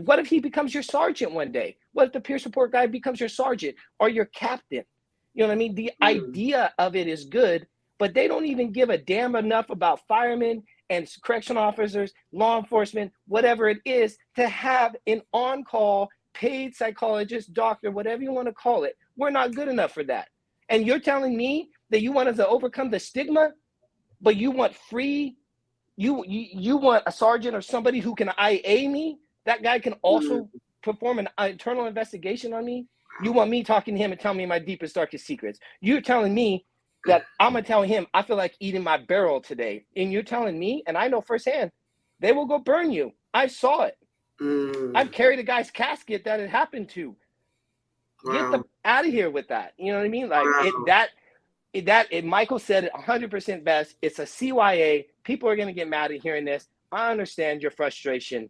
what if he becomes your sergeant one day? What if the peer support guy becomes your sergeant or your captain? You know what I mean? The idea of it is good, but they don't even give a damn enough about firemen and correctional officers, law enforcement, whatever it is, to have an on-call paid psychologist, doctor, whatever you want to call it. We're not good enough for that. And you're telling me that you want us to overcome the stigma, but you want free, you want a sergeant or somebody who can IA me? That guy can also perform an internal investigation on me? You want me talking to him and telling me my deepest, darkest secrets? You're telling me that I'm gonna tell him I feel like eating my barrel today, and you're telling me, and I know firsthand, they will go burn you. I saw it. I've carried a guy's casket that it happened to. Get them out of here with that. You know what I mean? Like Michael said it 100% best. It's a CYA. People are gonna get mad at hearing this. I understand your frustration,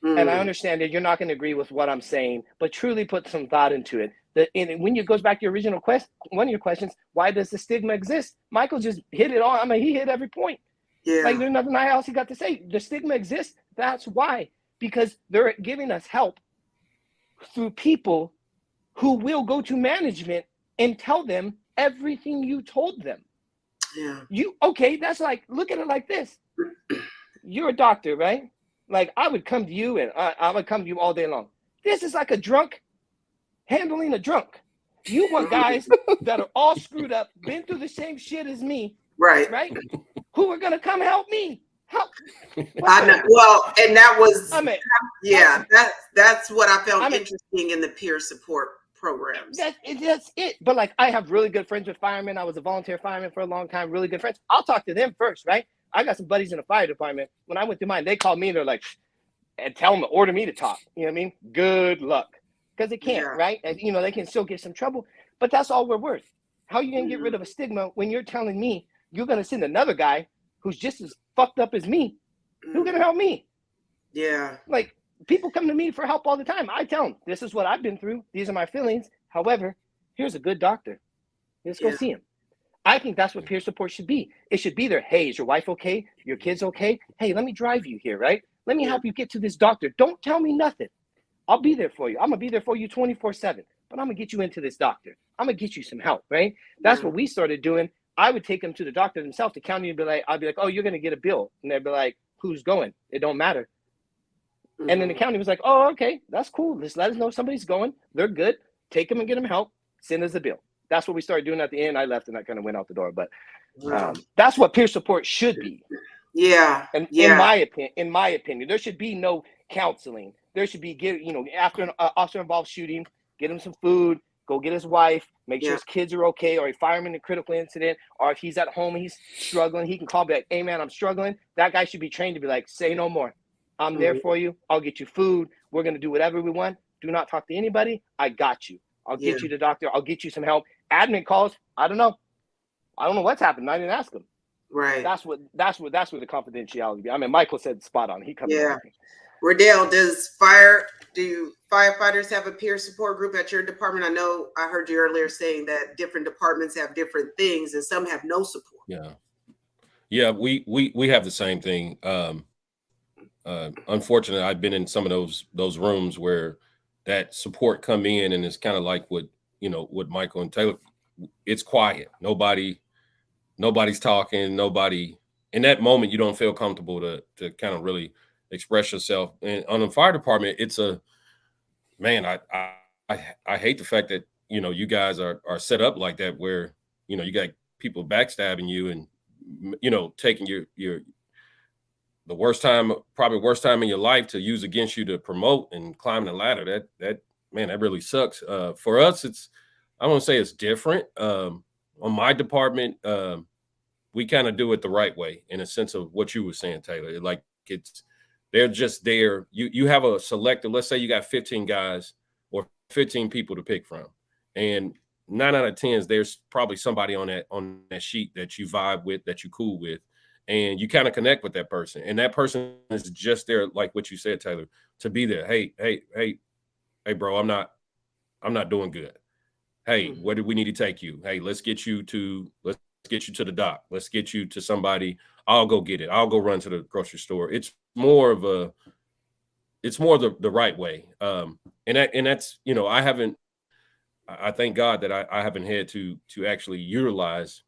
and I understand that you're not gonna agree with what I'm saying, but truly put some thought into it. When it goes back to your original one of your questions, why does the stigma exist? Michael just hit it all. I mean, he hit every point. Yeah. Like there's nothing else he got to say. The stigma exists. That's why, because they're giving us help through people who will go to management and tell them everything you told them. Yeah. That's like, look at it like this. You're a doctor, right? Like I would come to you and I would come to you all day long. This is like a drunk handling a drunk. You want guys that are all screwed up, been through the same shit as me, right? Who are gonna come help me? I know. Well, and that was that's what I found interesting in the peer support programs. That's it. But like, I have really good friends with firemen. I was a volunteer fireman for a long time. Really good friends. I'll talk to them first, right? I got some buddies in the fire department. When I went through mine, they called me and they're like, and tell them to order me to talk. You know what I mean? Good luck. Because they can't, right? And, they can still get some trouble, but that's all we're worth. How are you going to get rid of a stigma when you're telling me you're going to send another guy who's just as fucked up as me? Who's going to help me? Yeah. Like, people come to me for help all the time. I tell them, this is what I've been through. These are my feelings. However, here's a good doctor. Let's go see him. I think that's what peer support should be. It should be there. Hey, is your wife okay? Your kids okay? Hey, let me drive you here, right? Let me help you get to this doctor. Don't tell me nothing. I'll be there for you. I'm going to be there for you 24/7, but I'm going to get you into this doctor. I'm going to get you some help, right? That's what we started doing. I would take them to the doctor themselves. The county would be like, I'd be like, oh, you're going to get a bill. And they'd be like, who's going? It don't matter. And then the county was like, oh, okay, that's cool. Just let us know somebody's going. They're good. Take them and get them help. Send us the bill. That's what we started doing at the end. I left and I kind of went out the door. But that's what peer support should be. Yeah. And in my opinion, there should be no counseling. There should be, after an officer-involved shooting, get him some food, go get his wife, make sure his kids are okay, or a fireman in a critical incident, or if he's at home and he's struggling, he can call back, hey, man, I'm struggling. That guy should be trained to be like, say no more. I'm there for you. I'll get you food. We're going to do whatever we want. Do not talk to anybody. I got you. I'll get you to the doctor. I'll get you some help. Admin calls. I don't know. I don't know what's happened. I didn't ask him. Right. That's what the confidentiality be. I mean, Michael said spot on. He comes. Riddell, does fire do firefighters have a peer support group at your department? I know I heard you earlier saying that different departments have different things and some have no support. Yeah, we have the same thing. Unfortunately, I've been in some of those rooms where that support come in, and it's kind of like what Michael and Taylor. It's quiet. Nobody's talking. Nobody in that moment. You don't feel comfortable to kind of really express yourself. And on the fire department, it's a man. I hate the fact that you guys are set up like that, where you got people backstabbing you and taking your the worst time in your life to use against you to promote and climb the ladder. That man, that really sucks. For us, I won't say it's different. On my department, we kind of do it the right way in a sense of what you were saying, Taylor. Like they're just there. You have a selector. Let's say you got 15 guys or 15 people to pick from, and 9 out of 10 there's probably somebody on that sheet that you vibe with, that you cool with, and you kind of connect with that person, and that person is just there, like what you said, Taylor, to be there. Hey, bro, I'm not doing good. Hey, where do we need to take you? Hey, let's get you to the doc. Let's get you to somebody. I'll go get it. I'll go run to the grocery store. It's more the right way. And that's, I thank God that I haven't had to actually utilize,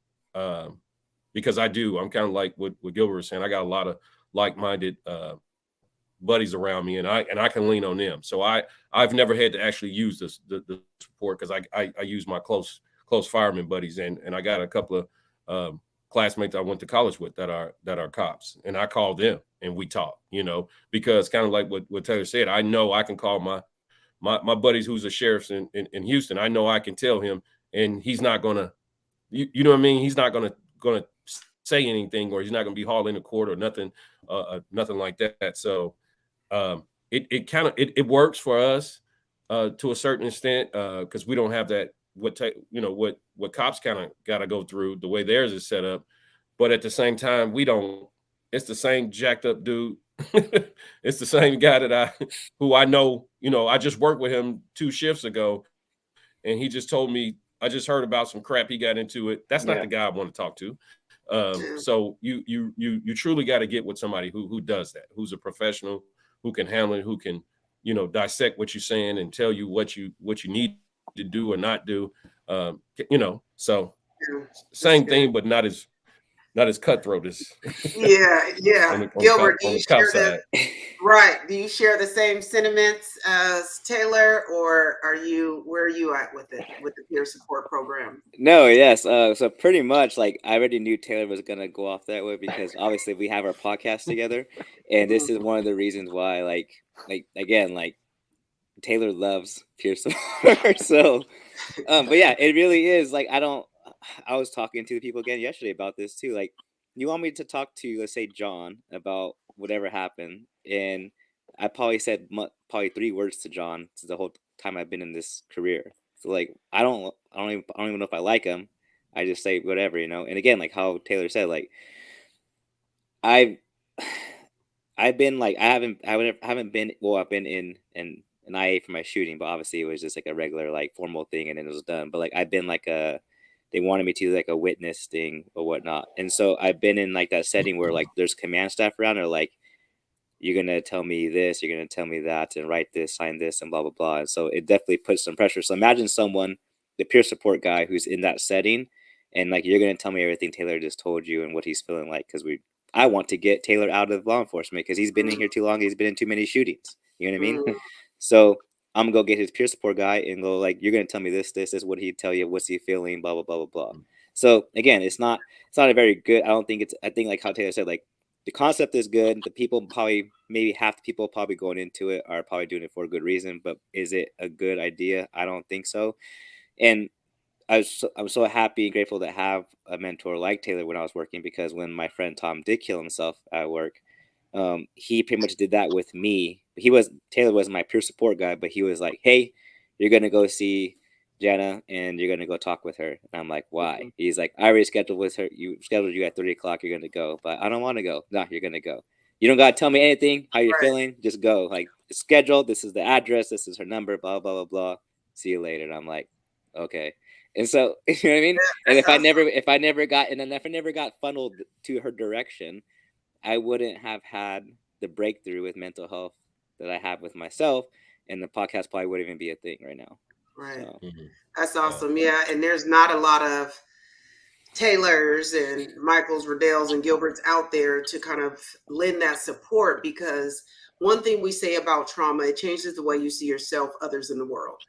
because I'm kind of like what Gilbert was saying. I got a lot of like-minded buddies around me, and I can lean on them. So I've never had to actually use the support, because I use my close fireman buddies, and I got a couple of classmates I went to college with that are cops, and I call them and we talk, because kind of like what Taylor said, I know I can call my buddies who's a sheriff in Houston. I know I can tell him, and he's not gonna, you know what I mean? He's not gonna say anything, or he's not gonna be hauled into court or nothing like that. So it works for us to a certain extent, because we don't have that what cops kind of got to go through the way theirs is set up. But at the same time, we don't. It's the same jacked up dude. It's the same guy who I know. I just worked with him 2 shifts ago, and he just told me, I just heard about some crap he got into it. That's not the guy I want to talk to. So you truly got to get with somebody who does that, who's a professional, who can handle it, who can dissect what you're saying and tell you what you need to do or not do. So same thing, but not as cutthroat as yeah. Gilbert, do you share the same sentiments as Taylor, or where are you at with the peer support program? No, yes. So pretty much, like, I already knew Taylor was gonna go off that way, because obviously we have our podcast together, and this is one of the reasons why, like again, like, Taylor loves peer support. So, but yeah, it really is. Like, I was talking to the people again yesterday about this too. Like, you want me to talk to, let's say, John about whatever happened, and I probably said 3 words to John the whole time I've been in this career. So, like, I don't even know if I like him. I just say whatever, And again, like how Taylor said, like, I've been like, I've been in an IA for my shooting, but obviously it was just like a regular, like, formal thing, and then it was done. But like, I've been like they wanted me to do like a witness thing or whatnot, and so I've been in like that setting where, like, there's command staff around, or like, you're gonna tell me this, you're gonna tell me that, and write this, sign this, and blah blah blah. And so it definitely puts some pressure. So imagine someone, the peer support guy, who's in that setting, and like, you're gonna tell me everything Taylor just told you and what he's feeling like, because I want to get Taylor out of law enforcement because he's been in here too long. He's been in too many shootings. You know what I mean? So I'm gonna go get his peer support guy and go, like, you're gonna tell me this is what he'd tell you, what's he feeling, blah blah blah blah blah. So again, it's not a very good. I think like how Taylor said, like, the concept is good. The people maybe half the people probably going into it are probably doing it for a good reason, but is it a good idea? I don't think so. And I'm so happy and grateful to have a mentor like Taylor when I was working, because when my friend Tom did kill himself at work, he pretty much did that with me. Taylor was my peer support guy, but he was like, hey, you're going to go see Jenna and you're going to go talk with her. And I'm like, why? He's like, I already scheduled you at 3:00. You're going to go, but I don't want to go. No, you're going to go. You don't gotta tell me anything, how you're Right. feeling, just go. Like, it's scheduled, this is the address, this is her number, blah, blah, blah, blah. See you later. And I'm like, okay. And so, you know what I mean? And That's awesome. if I never got funneled to her direction, I wouldn't have had the breakthrough with mental health that I have with myself, and the podcast probably wouldn't even be a thing right now. Right. So, That's awesome. Yeah. And there's not a lot of Taylors and Michaels, Riddells, and Gilberts out there to kind of lend that support, because one thing we say about trauma, it changes the way you see yourself, others, in the world.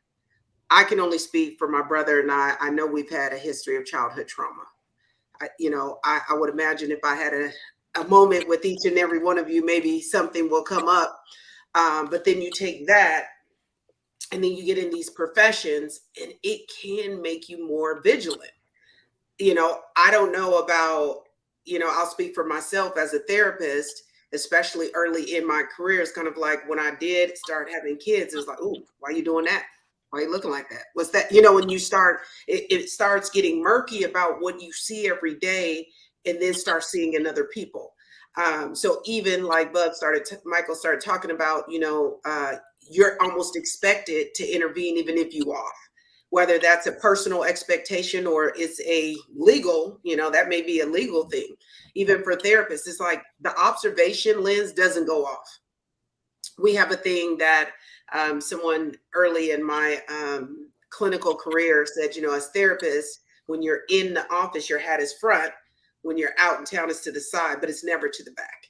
I can only speak for my brother and I. I know we've had a history of childhood trauma. I would imagine if I had a moment with each and every one of you, maybe something will come up. But then you take that and then you get in these professions and it can make you more vigilant. I don't know about, I'll speak for myself as a therapist, especially early in my career. It's kind of like when I did start having kids, it was like, ooh, why are you doing that? Why are you looking like that? What's that? When you start, it starts getting murky about what you see every day and then start seeing in other people. So even like Michael started talking about, you're almost expected to intervene even if you off. Whether that's a personal expectation or it's a legal, that may be a legal thing. Even for therapists, it's like the observation lens doesn't go off. We have a thing that someone early in my clinical career said, as therapists, when you're in the office, your hat is front. When you're out in town, it's to the side, but it's never to the back.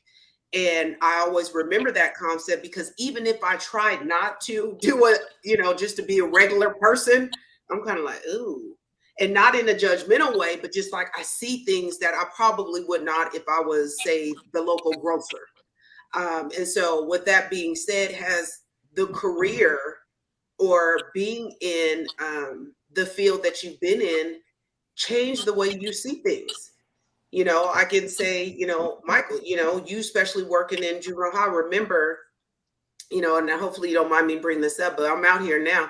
And I always remember that concept, because even if I tried not to do it, just to be a regular person, I'm kind of like, ooh, and not in a judgmental way, but just like I see things that I probably would not if I was, say, the local grocer. And so with that being said, has the career or being in the field that you've been in changed the way you see things? I can say, Michael, you especially working in juvenile hall, remember, and hopefully you don't mind me bringing this up, but I'm out here now,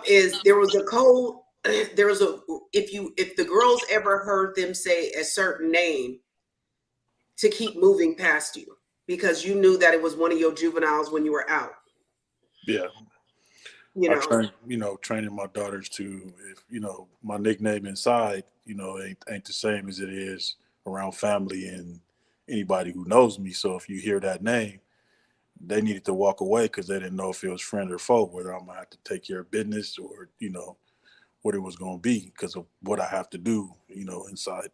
is there was a code, if the girls ever heard them say a certain name, to keep moving past you, because you knew that it was one of your juveniles when you were out. Yeah. Training my daughters to, if, my nickname inside, ain't the same as it is around family and anybody who knows me. So if you hear that name, they needed to walk away because they didn't know if it was friend or foe, whether I'm gonna have to take care of business or, what it was going to be because of what I have to do, inside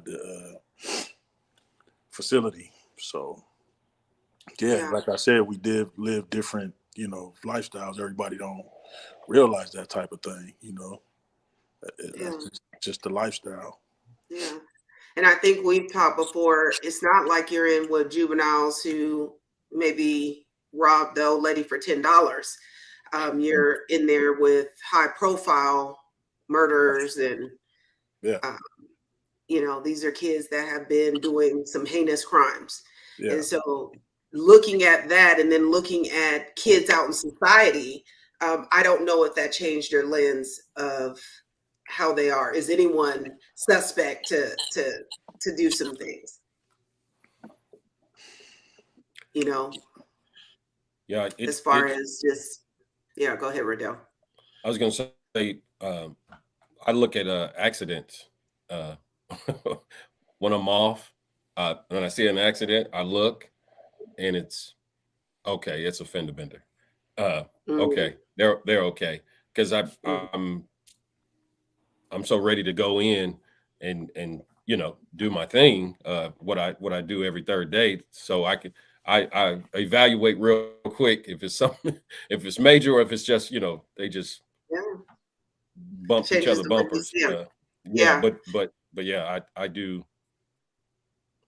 the facility. So, yeah, like I said, we did live different, lifestyles. Everybody don't realize that type of thing, That's just the lifestyle. Yeah. And I think we've talked before, it's not like you're in with juveniles who maybe robbed the old lady for $10. You're in there with high profile murders and, these are kids that have been doing some heinous crimes. Yeah. And so looking at that and then looking at kids out in society, I don't know if that changed your lens of how they are. Is anyone suspect to do some things? Yeah. As far as just, go ahead, Riddell. I was going to say, I look at accidents. When I'm off, when I see an accident, I look and it's okay. It's a fender bender. Okay. They're okay. Cause I'm so ready to go in and do my thing, what I do every third day. So I evaluate real quick if it's something, if it's major or if it's just, they just bump each other bumpers. But yeah, I do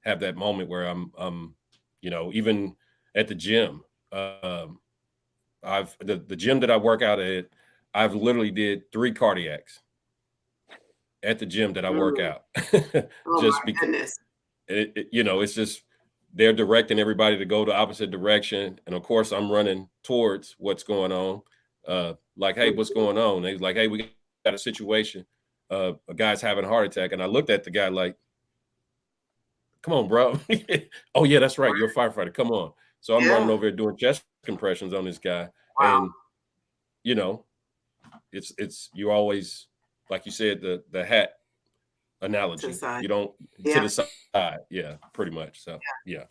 have that moment where I'm even at the gym, the gym that I work out at, I've literally did 3 cardiacs at the gym that I work out. Just because it's just, they're directing everybody to go the opposite direction. And of course I'm running towards what's going on. Like, hey, what's going on? And he's like, hey, we got a situation. A guy's having a heart attack. And I looked at the guy like, come on, bro. Oh yeah, that's right. You're a firefighter. Come on. So I'm running Yeah. over here doing chest compressions on this guy. Wow. And you know, it's you always, like you said, the hat analogy. Side. You don't Yeah. to the side. Yeah, pretty much. So yeah.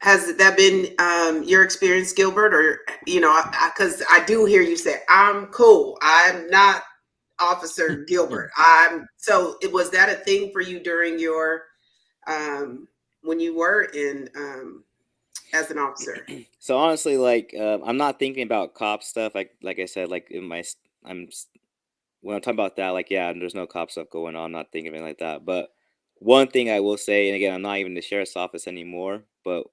Has that been your experience, Gilbert? Or, you know, because I do hear you say, I'm cool. I'm not Officer Gilbert. So was that a thing for you during your, when you were in, as an officer? So honestly, like I'm not thinking about cop stuff. Like I said, like in my when I'm talking about that, like yeah, there's no cop stuff going on. I'm not thinking of anything like that. But one thing I will say, and again, I'm not even in the sheriff's office anymore. But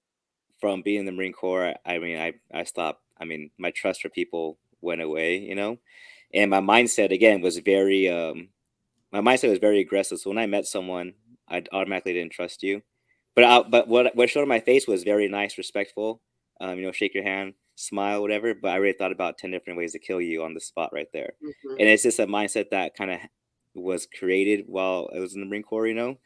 from being in the Marine Corps, I mean, I stopped. I mean, my trust for people went away, you know, and my mindset again was very aggressive. So when I met someone, I automatically didn't trust you. But what showed on my face was very nice, respectful. You know, shake your hand, smile, whatever. But I already thought about 10 different ways to kill you on the spot right there. Mm-hmm. And it's just a mindset that kind of was created while I was in the Marine Corps, you know.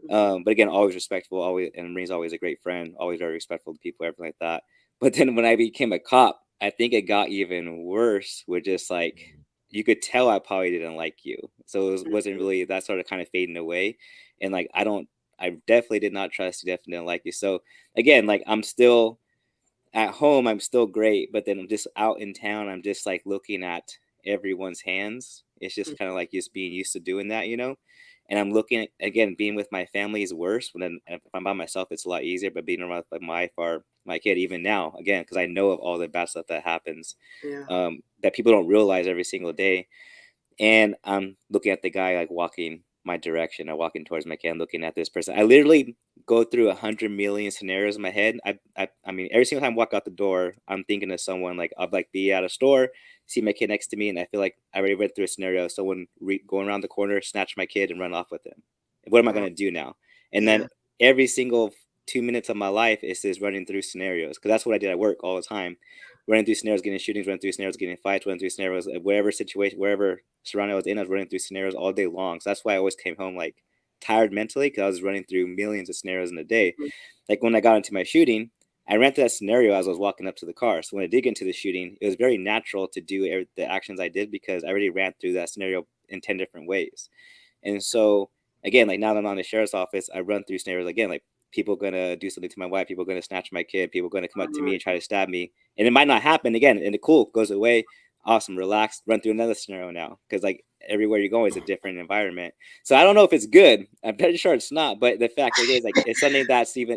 But again, always respectful, always, and Marine's always a great friend, always very respectful to people, everything like that. But then when I became a cop, I think it got even worse with just like, you could tell I probably didn't like you. So it wasn't really, that started kind of fading away. And like, I definitely did not trust you, definitely didn't like you. So again, like I'm still at home, I'm still great, but then I'm just out in town, I'm just like looking at everyone's hands. It's just kind of like just being used to doing that, you know? And I'm looking at, again, being with my family is worse. When then if I'm by myself, it's a lot easier. But being around like my wife or my kid, even now, again, because I know of all the bad stuff that happens, that people don't realize every single day. And I'm looking at the guy like walking my direction or walking towards my kid, looking at this person. I literally go through 100 million scenarios in my head. I mean, every single time I walk out the door, I'm thinking of someone. Like I'll like be at a store, see my kid next to me, and I feel like I already went through a scenario of someone going around the corner, snatch my kid, and run off with him. What am I going to do now? And then every single 2 minutes of my life is just running through scenarios, because that's what I did at work all the time. Running through scenarios, getting shootings, running through scenarios, getting fights, running through scenarios, whatever situation, wherever surrounding I was in, I was running through scenarios all day long. So that's why I always came home like tired mentally, because I was running through millions of scenarios in a day. Like when I got into my shooting, I ran through that scenario as I was walking up to the car. So when I did get into the shooting, it was very natural to do the actions I did because I already ran through that scenario in 10 different ways. And so again, like now that I'm on the sheriff's office, I run through scenarios again, like people gonna do something to my wife, people gonna snatch my kid, people gonna come up to me and try to stab me, and it might not happen again, and the cool goes away, awesome, relax, run through another scenario now, because like everywhere you go is a different environment. So I don't know if it's good, I'm pretty sure it's not, but the fact it is, like it's something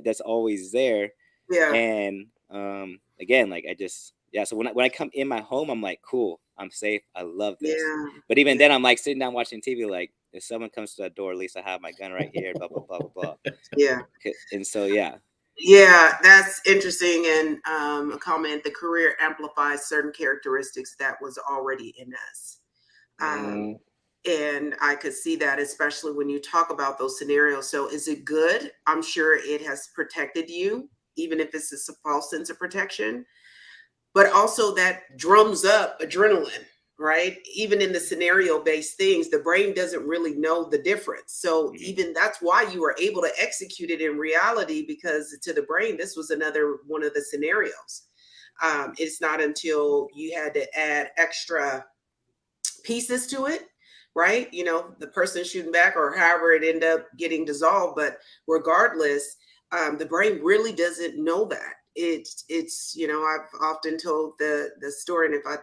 that's always there. And again, like I just so when I come in my home, I'm like, cool, I'm safe, I love this. But even then I'm like sitting down watching TV, like if someone comes to that door, at least I have my gun right here, blah blah blah blah blah. And so that's interesting. And a comment: the career amplifies certain characteristics that was already in us. And I could see that, especially when you talk about those scenarios. So is it good? I'm sure it has protected you, even if it's a false sense of protection. But also that drums up adrenaline, right? Even in the scenario-based things, the brain doesn't really know the difference. So even that's why you were able to execute it in reality, because to the brain, this was another one of the scenarios. It's not until you had to add extra pieces to it, right? You know, the person shooting back or however it ended up getting dissolved. But regardless, the brain really doesn't know that. It's you know, I've often told the story, and if I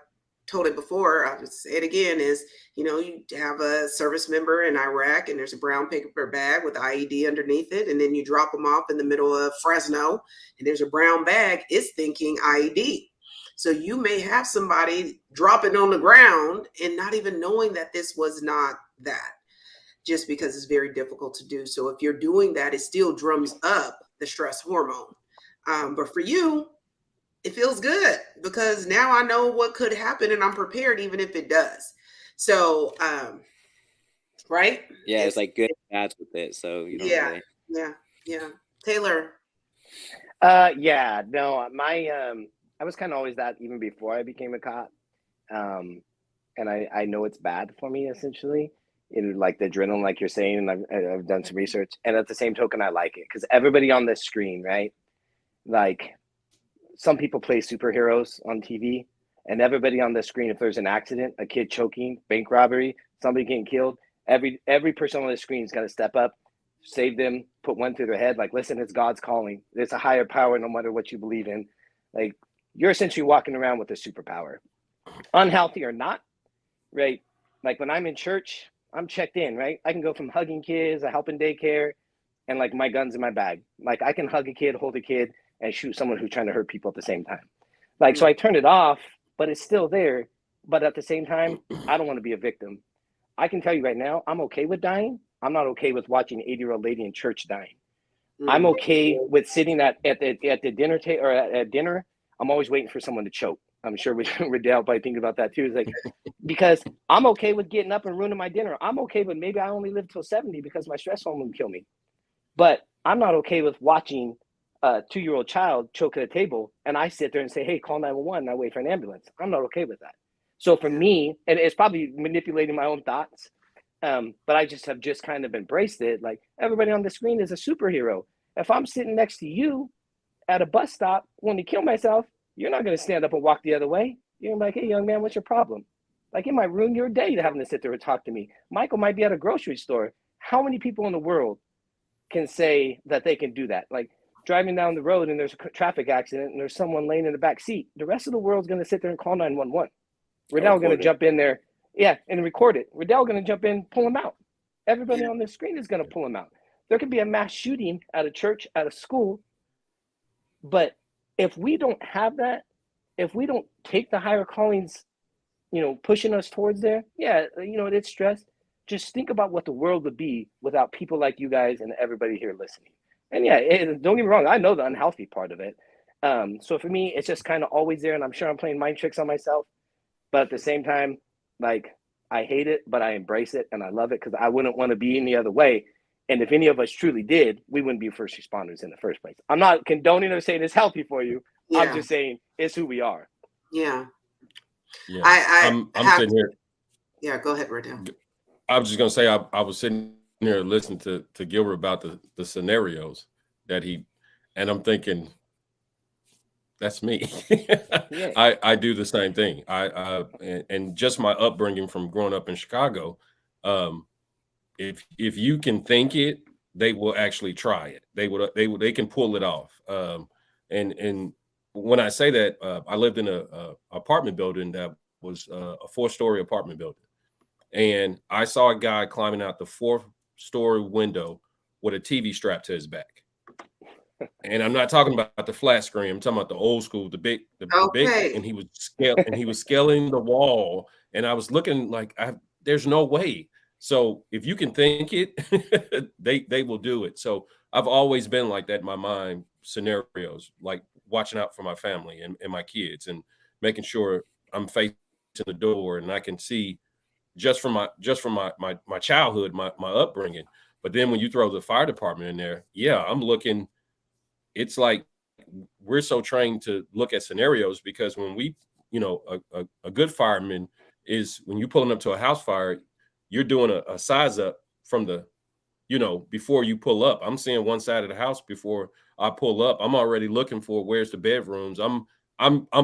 told it before, I'll just say it again, is, you know, you have a service member in Iraq and there's a brown paper bag with IED underneath it, and then you drop them off in the middle of Fresno and there's a brown bag, it's thinking IED. So you may have somebody dropping on the ground and not even knowing that this was not that, just because it's very difficult to do. So if you're doing that, it still drums up the stress hormone. But for you, it feels good because now I know what could happen and I'm prepared even if it does. So, right? It's like good and bad with it. So you don't really. Yeah. Taylor. No, I was kind of always that even before I became a cop. And I know it's bad for me essentially. like the adrenaline, like you're saying, and I've done some research. And at the same token, I like it because everybody on this screen, right? Like some people play superheroes on TV, and everybody on the screen, if there's an accident, a kid choking, bank robbery, somebody getting killed, every person on the screen is going to step up, save them, put one through their head. Like, listen, it's God's calling. It's a higher power, no matter what you believe in. Like, you're essentially walking around with a superpower, unhealthy or not, right? Like when I'm in church, I'm checked in, right? I can go from hugging kids, I help in daycare, and like my gun's in my bag. Like I can hug a kid, hold a kid, and shoot someone who's trying to hurt people at the same time. Like, so I turn it off, but it's still there. But at the same time, I don't want to be a victim. I can tell you right now, I'm okay with dying. I'm not okay with watching an 80-year-old lady in church dying. I'm okay with sitting at the dinner table or at dinner. I'm always waiting for someone to choke. I'm sure Riddell probably think about that too. It's like, because I'm okay with getting up and ruining my dinner. I'm okay with maybe I only live till 70 because my stress hormone will kill me. But I'm not okay with watching a 2-year-old child choke at a table and I sit there and say, hey, call 911 and I wait for an ambulance. I'm not okay with that. So for me, and it's probably manipulating my own thoughts, but I just have kind of embraced it. Like everybody on the screen is a superhero. If I'm sitting next to you at a bus stop wanting to kill myself, you're not going to stand up and walk the other way. You're gonna be like, hey, young man, what's your problem? Like it might ruin your day to having to sit there and talk to me. Michael might be at a grocery store. How many people in the world can say that they can do that? Like driving down the road and there's a traffic accident and there's someone laying in the back seat. The rest of the world's going to sit there and call 911. Riddell going to jump in there, and record it. Riddell going to jump in, pull him out. Everybody on the screen is going to pull him out. There could be a mass shooting at a church, at a school, but if we don't have that, if we don't take the higher callings, pushing us towards there, it's stress. Just think about what the world would be without people like you guys and everybody here listening. And don't get me wrong, I know the unhealthy part of it. So for me, it's just kind of always there, and I'm sure I'm playing mind tricks on myself. But at the same time, like I hate it, but I embrace it and I love it because I wouldn't want to be any other way. And if any of us truly did, we wouldn't be first responders in the first place. I'm not condoning or saying it's healthy for you. Yeah. I'm just saying it's who we are. Yeah. Yeah. I'm sitting here. Yeah, go ahead, Riddell. I was just going to say, I was sitting here listening to Gilbert about the scenarios that and I'm thinking, that's me. Yeah. I do the same thing. And just my upbringing from growing up in Chicago, if you can think it, they will actually try it. They can pull it off. And when I say that, I lived in a apartment building that was a 4-story apartment building, and I saw a guy climbing out the 4th-story window with a TV strapped to his back. And I'm not talking about the flat screen. I'm talking about the old school, the big, and he was scaling the wall. And I was looking like, there's no way. So if you can think it, they will do it. So I've always been like that in my mind, scenarios, like watching out for my family and my kids and making sure I'm facing the door and I can see just from my childhood, my upbringing. But then when you throw the fire department in there, I'm looking. It's like we're so trained to look at scenarios because when we, a good fireman is when you're pulling up to a house fire, you're doing a size up from the, before you pull up. I'm seeing one side of the house before I pull up. I'm already looking for where's the bedrooms. I'm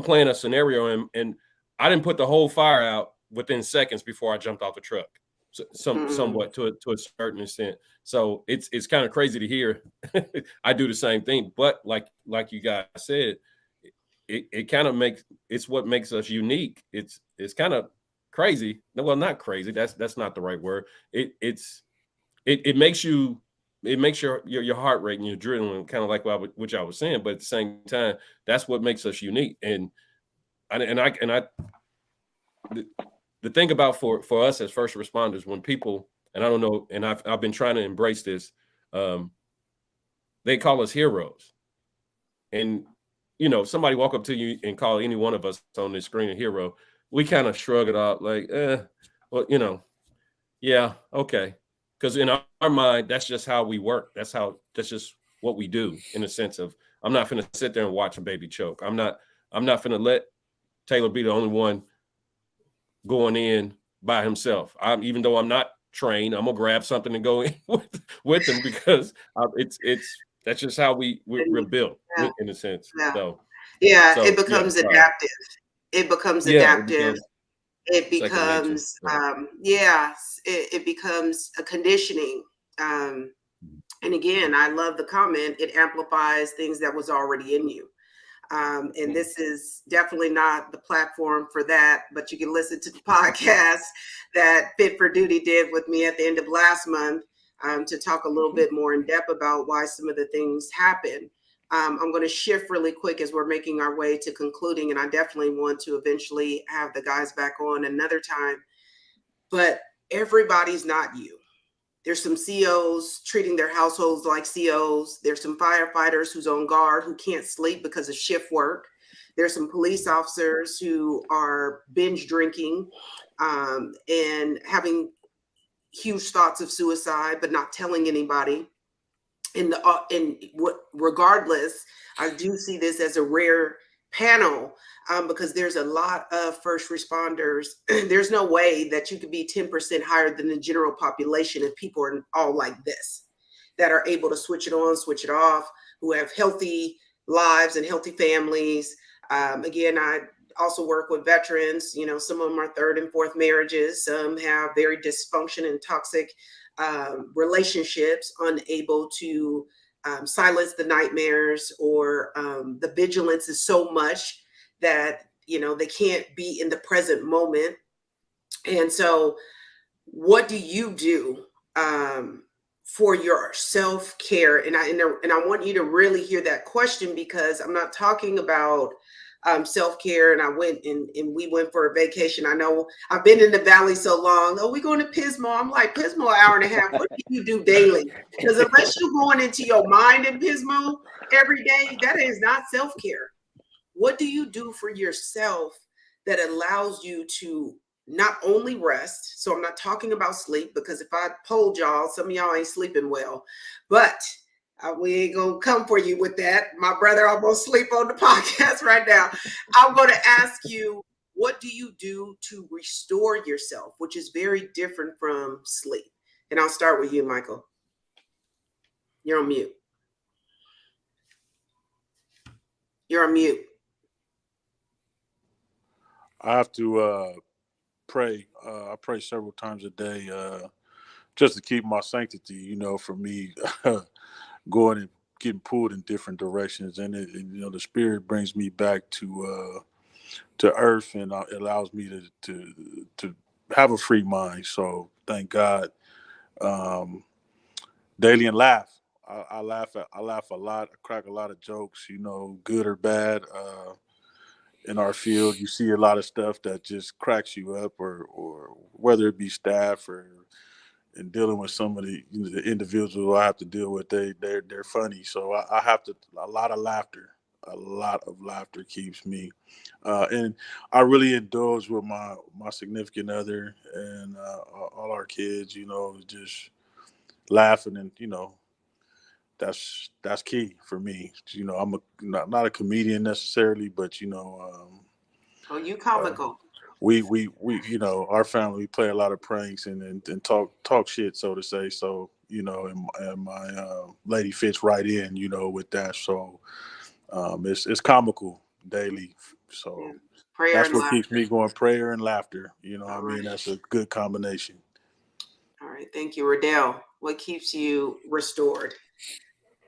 playing a scenario and I didn't put the whole fire out within seconds before I jumped off the truck. Somewhat to a certain extent. So it's kind of crazy to hear. I do the same thing, but like you guys said, it kind of it's what makes us unique. It's kind of crazy. Well, not crazy. That's not the right word. It makes your heart rate and your adrenaline kind of like which I was saying, but at the same time, that's what makes us unique. The thing about for us as first responders, when people, and I don't know, and I've been trying to embrace this, they call us heroes. And, somebody walk up to you and call any one of us on this screen a hero, we kind of shrug it off like, well, yeah, okay. Because in our mind, that's just how we work. That's just what we do in the sense of, I'm not going to sit there and watch a baby choke. I'm not going to let Taylor be the only one going in by himself. Even though I'm not train, I'm gonna grab something and go in with them because that's just how we're built Yeah. in a sense. Yeah. So Yeah, it so yeah, becomes adaptive. It becomes yeah, it adaptive. becomes It second nature. becomes, So, it becomes a conditioning. And again, I love the comment. It amplifies things that was already in you. And this is definitely not the platform for that, but you can listen to the podcast that Fit for Duty did with me at the end of last month to talk a little bit more in depth about why some of the things happen. I'm going to shift really quick as we're making our way to concluding, and I definitely want to eventually have the guys back on another time. But everybody's not you. There's some COs treating their households like COs. There's some firefighters who's on guard who can't sleep because of shift work. There's some police officers who are binge drinking and having huge thoughts of suicide, but not telling anybody. Regardless, I do see this as a rare panel because there's a lot of first responders. There's no way that you could be 10% higher than the general population if people are all like this, that are able to switch it on, switch it off, who have healthy lives and healthy families. Again, I also work with veterans. You know, some of them are third and fourth marriages. Some have very dysfunction and toxic relationships, unable to silence the nightmares, or the vigilance is so much that, you know, they can't be in the present moment. And so what do you do for your self-care? And I want you to really hear that question, because I'm not talking about self-care and I went and we went for a vacation. I know I've been in the Valley so long. Oh, we're going to Pismo. I'm like, Pismo, an hour and a half. What do you do daily? Because unless you're going into your mind in Pismo every day, that is not self-care. What do you do for yourself that allows you to not only rest? So I'm not talking about sleep, because if I polled y'all, some of y'all ain't sleeping well, but we ain't gonna come for you with that. My brother almost sleep on the podcast right now. I'm gonna ask you, what do you do to restore yourself, which is very different from sleep? And I'll start with you, Michael. You're on mute. You're on mute. I have to pray. I pray several times a day just to keep my sanctity, you know, for me going and getting pulled in different directions. And, you know, the Spirit brings me back to earth, and it allows me to have a free mind. So thank God. Daily, and laugh. I laugh a lot. I crack a lot of jokes, you know, good or bad. In our field, you see a lot of stuff that just cracks you up, or whether it be staff or in dealing with some of the, you know, the individuals I have to deal with, they're funny. So I have to, a lot of laughter. A lot of laughter keeps me, and I really indulge with my significant other and all our kids. You know, just laughing, and you know, that's key for me. You know, I'm not a comedian necessarily, but you know, Oh, you uh, comical. we you know, our family, we play a lot of pranks and talk shit, so to say. So you know, and my lady fits right in, you know, with that. So it's comical daily. So Yeah. Prayer that's and what keeps laughter. me going. Prayer and laughter. You know what I All mean? right. That's a good combination. All right. Thank you, Riddell. What keeps you restored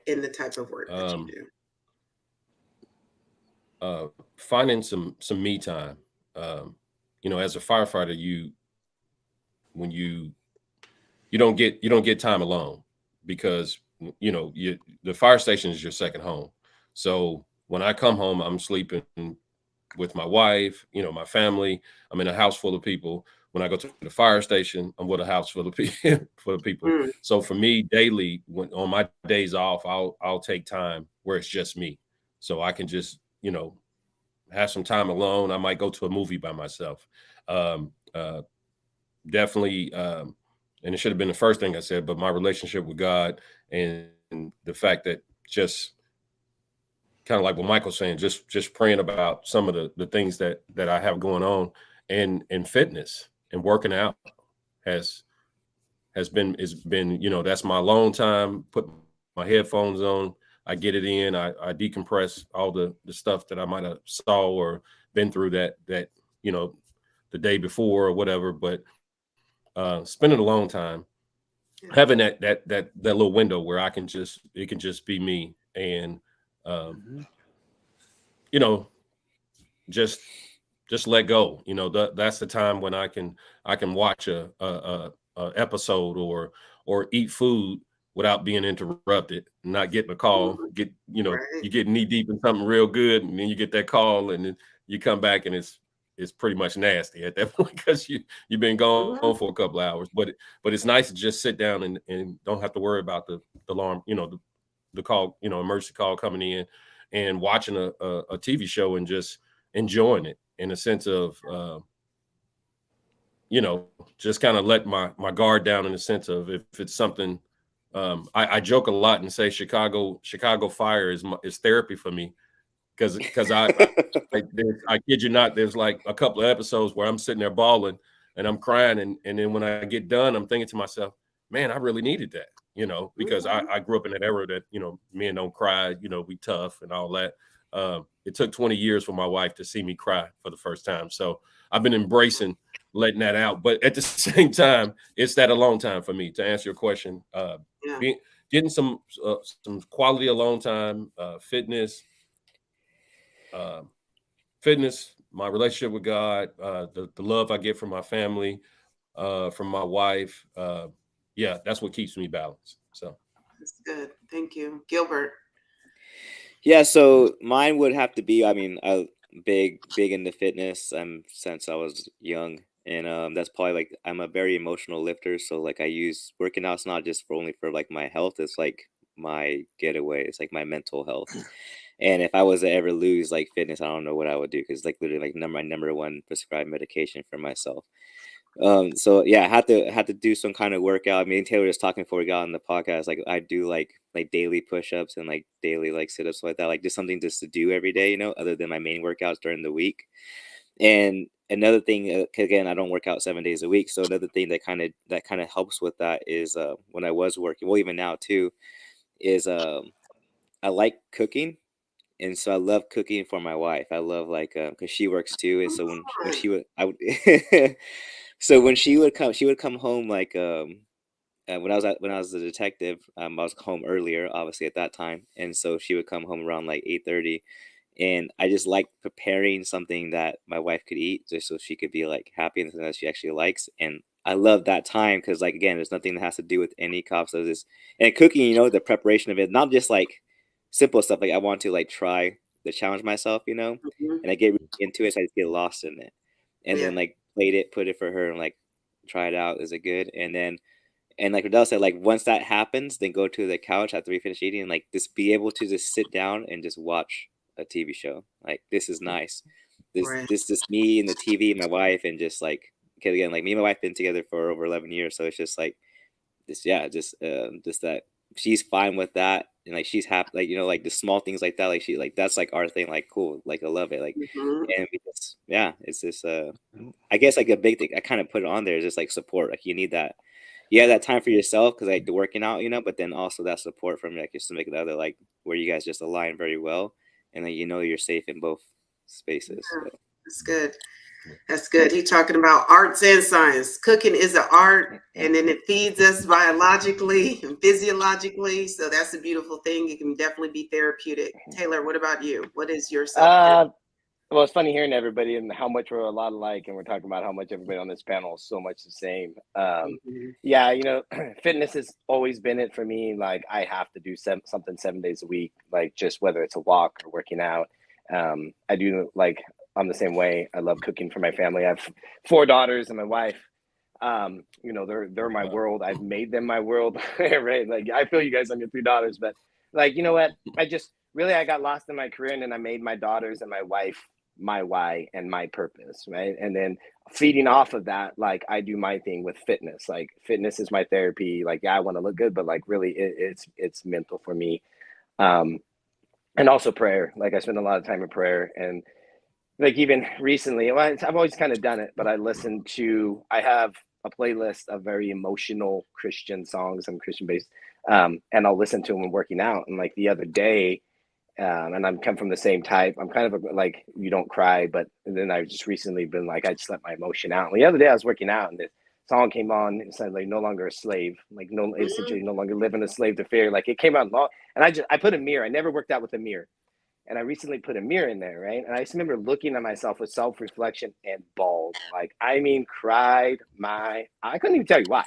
in the type of work that you do? Finding some me time. You know, as a firefighter, when you don't get time alone, because you know the fire station is your second home. So when I come home, I'm sleeping with my wife, you know, my family. I'm in a house full of people. When I go to the fire station, I'm with a house full of people. Mm. So for me, daily, when on my days off, I'll take time where it's just me, so I can just, you know, have some time alone. I might go to a movie by myself. Um, uh, Definitely, and it should have been the first thing I said, but my relationship with God, and the fact that just kind of like what Michael's saying, just praying about some of the things that I have going on, and fitness and working out has has been, you know, that's my alone time. Put my headphones on, I get it in, I decompress all the stuff that I might have saw or been through that, you know, the day before or whatever. But spending alone time, having that little window where it can just be me, and you know, just let go. You know, that's the time when I can watch a episode or eat food without being interrupted, not getting a call. Get, you know, Right. you get knee deep in something real good, and then you get that call, and then you come back and it's pretty much nasty at that point, because you've been gone for a couple of hours. But it's nice to just sit down and don't have to worry about the alarm, you know, the call, you know, emergency call coming in, and watching a TV show and just enjoying it, in a sense of you know, just kind of let my guard down, in the sense of, if it's something, I joke a lot and say Chicago Fire is therapy for me, because I kid you not, there's like a couple of episodes where I'm sitting there bawling and I'm crying, and then when I get done, I'm thinking to myself, man, I really needed that, you know, because I grew up in that era that, you know, men don't cry, you know, we tough and all that. It took 20 years for my wife to see me cry for the first time, so I've been embracing letting that out. But at the same time, it's that alone time for me, to answer your question. Getting some quality alone time, fitness, my relationship with God, the love I get from my family, from my wife. Yeah, that's what keeps me balanced. So That's good. Thank you. Gilbert. Yeah, so mine would have to be, I mean, big into fitness since I was young. And that's probably like, I'm a very emotional lifter, so like I use working out's not just only for like my health, it's like my getaway, it's like my mental health. And if I was to ever lose like fitness, I don't know what I would do, because like literally like my number one prescribed medication for myself. So yeah, I had to do some kind of workout. Me and Taylor was talking before we got on the podcast. Like I do like daily push-ups and like daily like sit-ups like that, like just something just to do every day, you know, other than my main workouts during the week. And another thing, 'cause again, I don't work out 7 days a week. So another thing that kind of helps with that is when I was working, well, even now too, is I like cooking. And so I love cooking for my wife. I love like because she works too, and so when she would, I would, so when she would come home like when I was a detective, I was home earlier, obviously at that time, and so she would come home around like 8:30, and I just like preparing something that my wife could eat, just so she could be like happy and something that she actually likes. And I love that time because, like, again, there's nothing that has to do with any cops. So this and cooking, you know, the preparation of it, not just like simple stuff. Like I want to like try to challenge myself, you know, and I get really into it, so I just get lost in it, and then like plate it, put it for her, and like try it out. Is it good? And like Rodell said, like once that happens, then go to the couch after we finish eating and like just be able to just sit down and just watch a TV show. Like this is nice. This just me and the TV, my wife, and just like, because again, like me and my wife been together for over 11 years, so it's just like this, yeah, just that she's fine with that, and like she's happy, like, you know, like the small things like that, like she like that's like our thing, like cool, like I love it, like, and because yeah, it's just I guess like a big thing I kind of put it on there is just like support. Like you need that. You have that time for yourself because like the working out, you know, but then also that support from like your significant other, like where you guys just align very well, and then you know you're safe in both spaces. Yeah, so. That's good. That's good. He's talking about arts and science. Cooking is an art, and then it feeds us biologically and physiologically. So that's a beautiful thing. It can definitely be therapeutic. Taylor, what about you? What is your self-care? Well, it's funny hearing everybody and how much we're a lot alike, and we're talking about how much everybody on this panel is so much the same. Yeah, you know, fitness has always been it for me. Like I have to do something 7 days a week, like just whether it's a walk or working out. I do like I'm the same way. I love cooking for my family. I have 4 daughters and my wife. You know, they're my world. I've made them my world, right? Like I feel you guys on your 3 daughters, but like you know what? I got lost in my career, and then I made my daughters and my wife my why and my purpose, right? And then feeding off of that, like I do my thing with fitness. Like fitness is my therapy. Like yeah, I want to look good, but like really it's mental for me. And also prayer. Like I spend a lot of time in prayer, and like even recently, well, I've always kind of done it, but I have a playlist of very emotional Christian songs. I'm Christian based, and I'll listen to them when working out. And like the other day, and I'm come from the same type. I'm kind of like, you don't cry, but then I've just recently been like, I just let my emotion out. And the other day I was working out and this song came on. It said like, no longer a slave, like no, essentially no longer living a slave to fear. Like it came out long, and I put a mirror. I never worked out with a mirror. And I recently put a mirror in there, right? And I just remember looking at myself with self-reflection and bawled. Like, I mean, cried I couldn't even tell you why,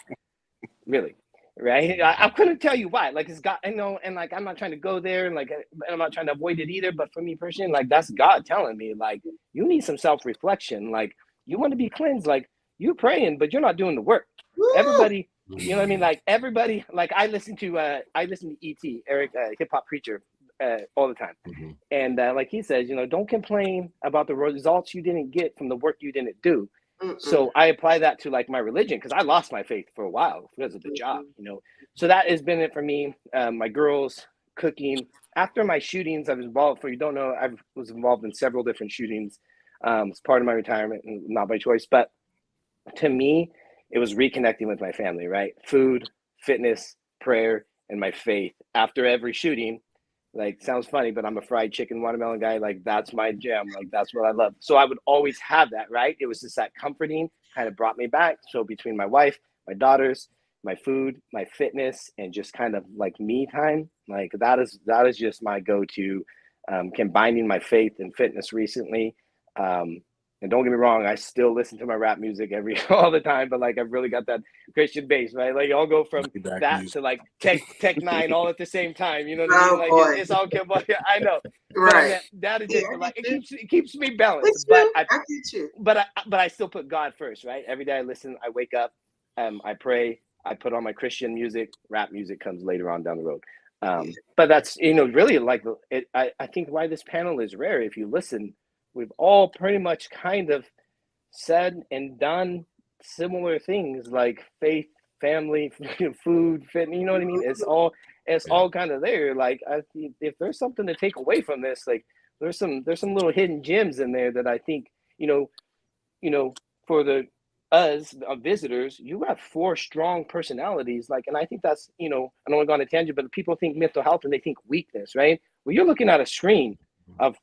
really, right? I couldn't tell you why. Like, it's God, you know, and like, I'm not trying to go there, and like, I'm not trying to avoid it either. But for me personally, like, that's God telling me, like, you need some self-reflection. Like, you want to be cleansed. Like, you're praying, but you're not doing the work. Everybody, you know what I mean? Like, everybody, like, I listen to E.T., Eric, hip hop preacher, all the time. And like he says, you know, don't complain about the results you didn't get from the work you didn't do. So I apply that to like my religion, because I lost my faith for a while because of the job, you know. So that has been it for me. My girls, cooking. After my shootings, I was involved, for you don't know, I was involved in several different shootings. It's part of my retirement, and not by choice. But to me, it was reconnecting with my family, right? Food, fitness, prayer, and my faith. After every shooting, like, sounds funny, but I'm a fried chicken watermelon guy. Like, that's my jam. Like, that's what I love. So I would always have that, right? It was just that comforting, kind of brought me back. So between my wife, my daughters, my food, my fitness, and just kind of like me time, like that is just my go-to. Combining my faith and fitness recently. And don't get me wrong, I still listen to my rap music all the time, but like I've really got that Christian base, right? Like I'll go from that to like Tech Nine all at the same time. You know what I mean? Like it's all good. I know, Right? that is just like it keeps me balanced. I get you. But I still put God first, right? Every day I listen, I wake up, I pray, I put on my Christian music. Rap music comes later on down the road. But that's, you know, really like it. I think why this panel is rare. If you listen, we've all pretty much kind of said and done similar things like faith, family, food, fitness. You know what I mean? It's all kind of there. Like, if there's something to take away from this, like there's some little hidden gems in there that I think, you know, for us visitors, you have 4 strong personalities. Like, and I think that's, you know, I don't want to go on a tangent, but people think mental health and they think weakness, right? Well, you're looking at a screen of,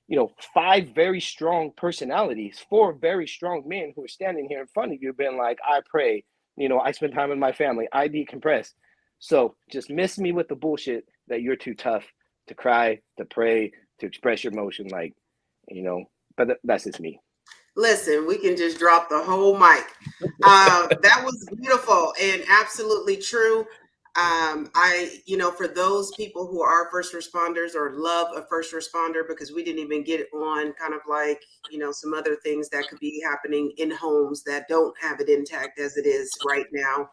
you know, 5 very strong personalities, 4 very strong men who are standing here in front of you, being like, I pray, you know, I spend time with my family, I decompress. So just miss me with the bullshit that you're too tough to cry, to pray, to express your emotion, like, you know. But that's just me. Listen, we can just drop the whole mic. That was beautiful and absolutely true. You know, for those people who are first responders or love a first responder, because we didn't even get on kind of like, you know, some other things that could be happening in homes that don't have it intact as it is right now.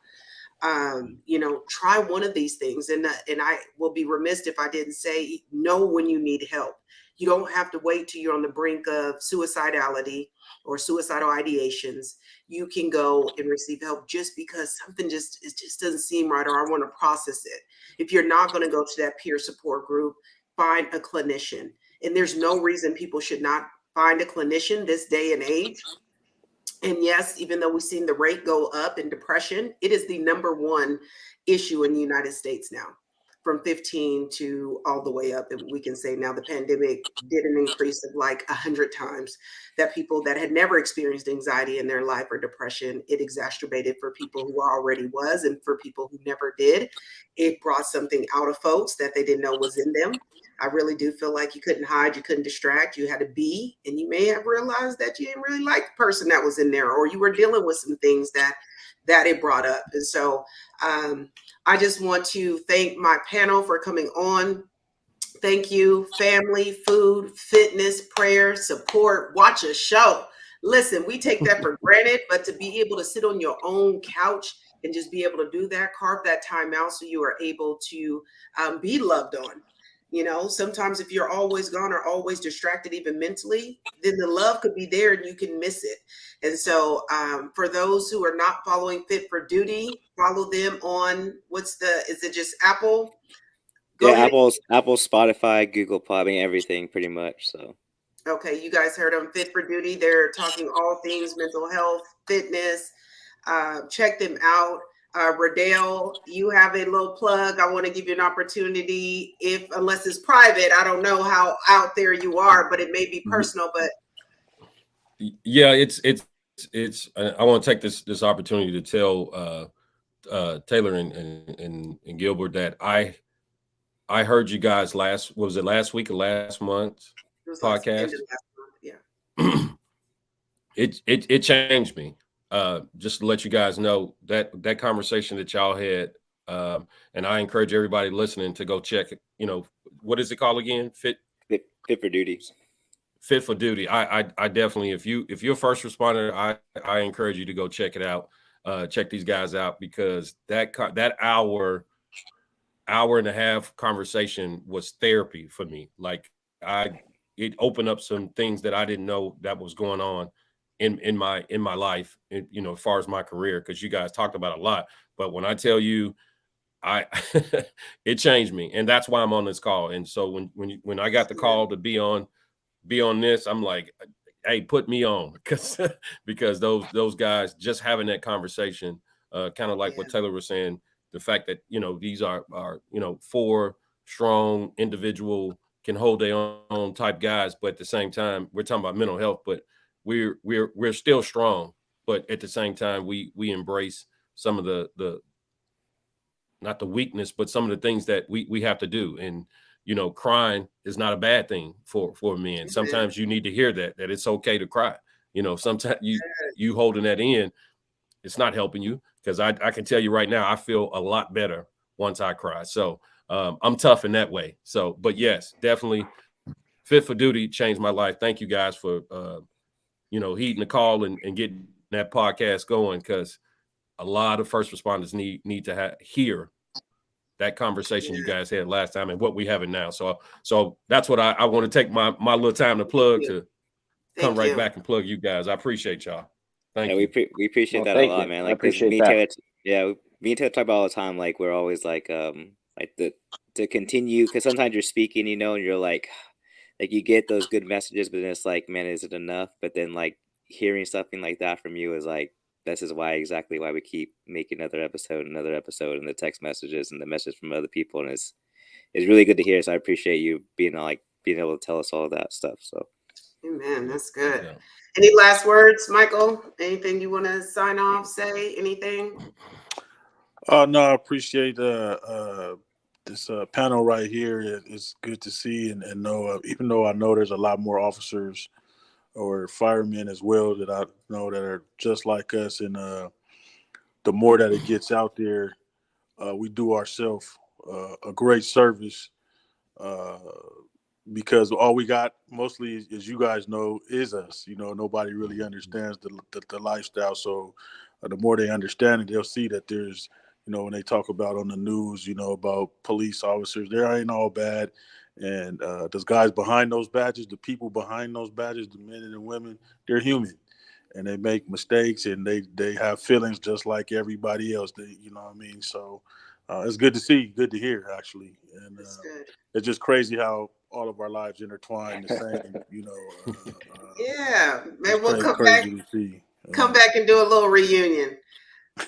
You know, try one of these things. And I will be remiss if I didn't say, know when you need help. You don't have to wait till you're on the brink of suicidality or suicidal ideations. You can go and receive help just because something just doesn't seem right, or I want to process it. If you're not going to go to that peer support group, find a clinician. And there's no reason people should not find a clinician this day and age. And yes, even though we've seen the rate go up in depression, it is the #1 issue in the United States now, from 15 to all the way up. And we can say now the pandemic did an increase of like 100 times, that people that had never experienced anxiety in their life or depression, it exacerbated for people who already was, and for people who never did, it brought something out of folks that they didn't know was in them. I really do feel like you couldn't hide, you couldn't distract, you had to be, and you may have realized that you didn't really like the person that was in there, or you were dealing with some things that it brought up. And so I just want to thank my panel for coming on. Thank you, family, food, fitness, prayer, support, watch a show. Listen, we take that for granted, but to be able to sit on your own couch and just be able to do that, carve that time out so you are able to be loved on. You know, sometimes if you're always gone or always distracted, even mentally, then the love could be there and you can miss it. And so for those who are not following Fit for Duty, follow them on, is it just Apple? Go ahead. Apple, Spotify, Google, probably everything pretty much. So. Okay, you guys heard them, Fit for Duty. They're talking all things mental health, fitness, Check them out. Radell, you have a little plug. I want to give you an opportunity, unless it's private. I don't know how out there you are, but it may be personal. But yeah, it's. I want to take this opportunity to tell Taylor and Gilbert that I heard you guys last week or last month podcast. Yeah. It changed me. Just to let you guys know that conversation that y'all had, and I encourage everybody listening to go check it. You know, what is it called again? Fit for duty. Fit for duty. I definitely, if you're a first responder, I encourage you to go check it out. Check these guys out, because that hour and a half conversation was therapy for me. Like it opened up some things that I didn't know that was going on in my life, you know, as far as my career, because you guys talked about a lot. But when I tell you, it changed me, and that's why I'm on this call. And so when I got the call to be on this, I'm like, hey, put me on, because those guys, just having that conversation, kind of like what Taylor was saying, the fact that, you know, these are you know, 4 strong individual, can hold their own type guys, but at the same time, we're talking about mental health, but we're still strong, but at the same time, we embrace some of the not the weakness, but some of the things that we have to do. And, you know, crying is not a bad thing for men. Sometimes you need to hear that it's okay to cry. You know, sometimes you holding that in, it's not helping you, because I can tell you right now, I feel a lot better once I cry. So I'm tough in that way. So, but yes, definitely Fit for Duty changed my life. Thank you guys for, you know, heeding the call and getting that podcast going, because a lot of first responders need to hear that conversation you guys had last time and what we have it now. So that's what I want to take my little time to plug, to come right back and plug you guys. I appreciate y'all. Thank you. We appreciate that a lot, man. Like, I appreciate that. Me and Taylor talk about all the time. Like, we're always like to continue, because sometimes you're speaking, you know, and you're like you get those good messages, but then it's like, man, is it enough? But then, like, hearing something like that from you is like, this is exactly why we keep making another episode, and the text messages and the message from other people, and it's really good to hear. So I appreciate you being able to tell us all of that stuff. So, amen, that's good. Yeah. Any last words, Michael? Anything you want to sign off? Say anything? No, I appreciate this panel right here. It's good to see and know. Even though I know there's a lot more officers or firemen as well that I know that are just like us, and the more that it gets out there, we do ourselves a great service, because all we got mostly, as you guys know, is us. You know, nobody really understands the lifestyle. So the more they understand it, they'll see that there's, you know, when they talk about on the news, you know, about police officers, they ain't all bad. And those guys behind those badges, the people behind those badges, the men and the women, they're human, and they make mistakes, and they have feelings just like everybody else. You know what I mean? So it's good to see, good to hear, actually. And it's just crazy how all of our lives intertwine the same, you know. Yeah, man, we'll come back. To see. Come back and do a little reunion.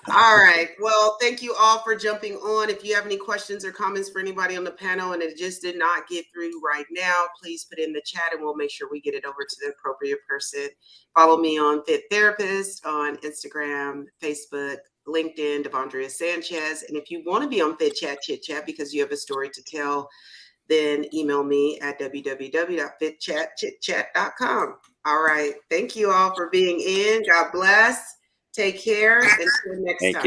All right. Well, thank you all for jumping on. If you have any questions or comments for anybody on the panel and it just did not get through right now, please put in the chat and we'll make sure we get it over to the appropriate person. Follow me on Fit Therapist on Instagram, Facebook, LinkedIn, Devondria Sanchez. And if you want to be on Fit Chat Chit Chat because you have a story to tell, then email me at www.fitchatchitchat.com. All right. Thank you all for being in. God bless. Take care. Until next time.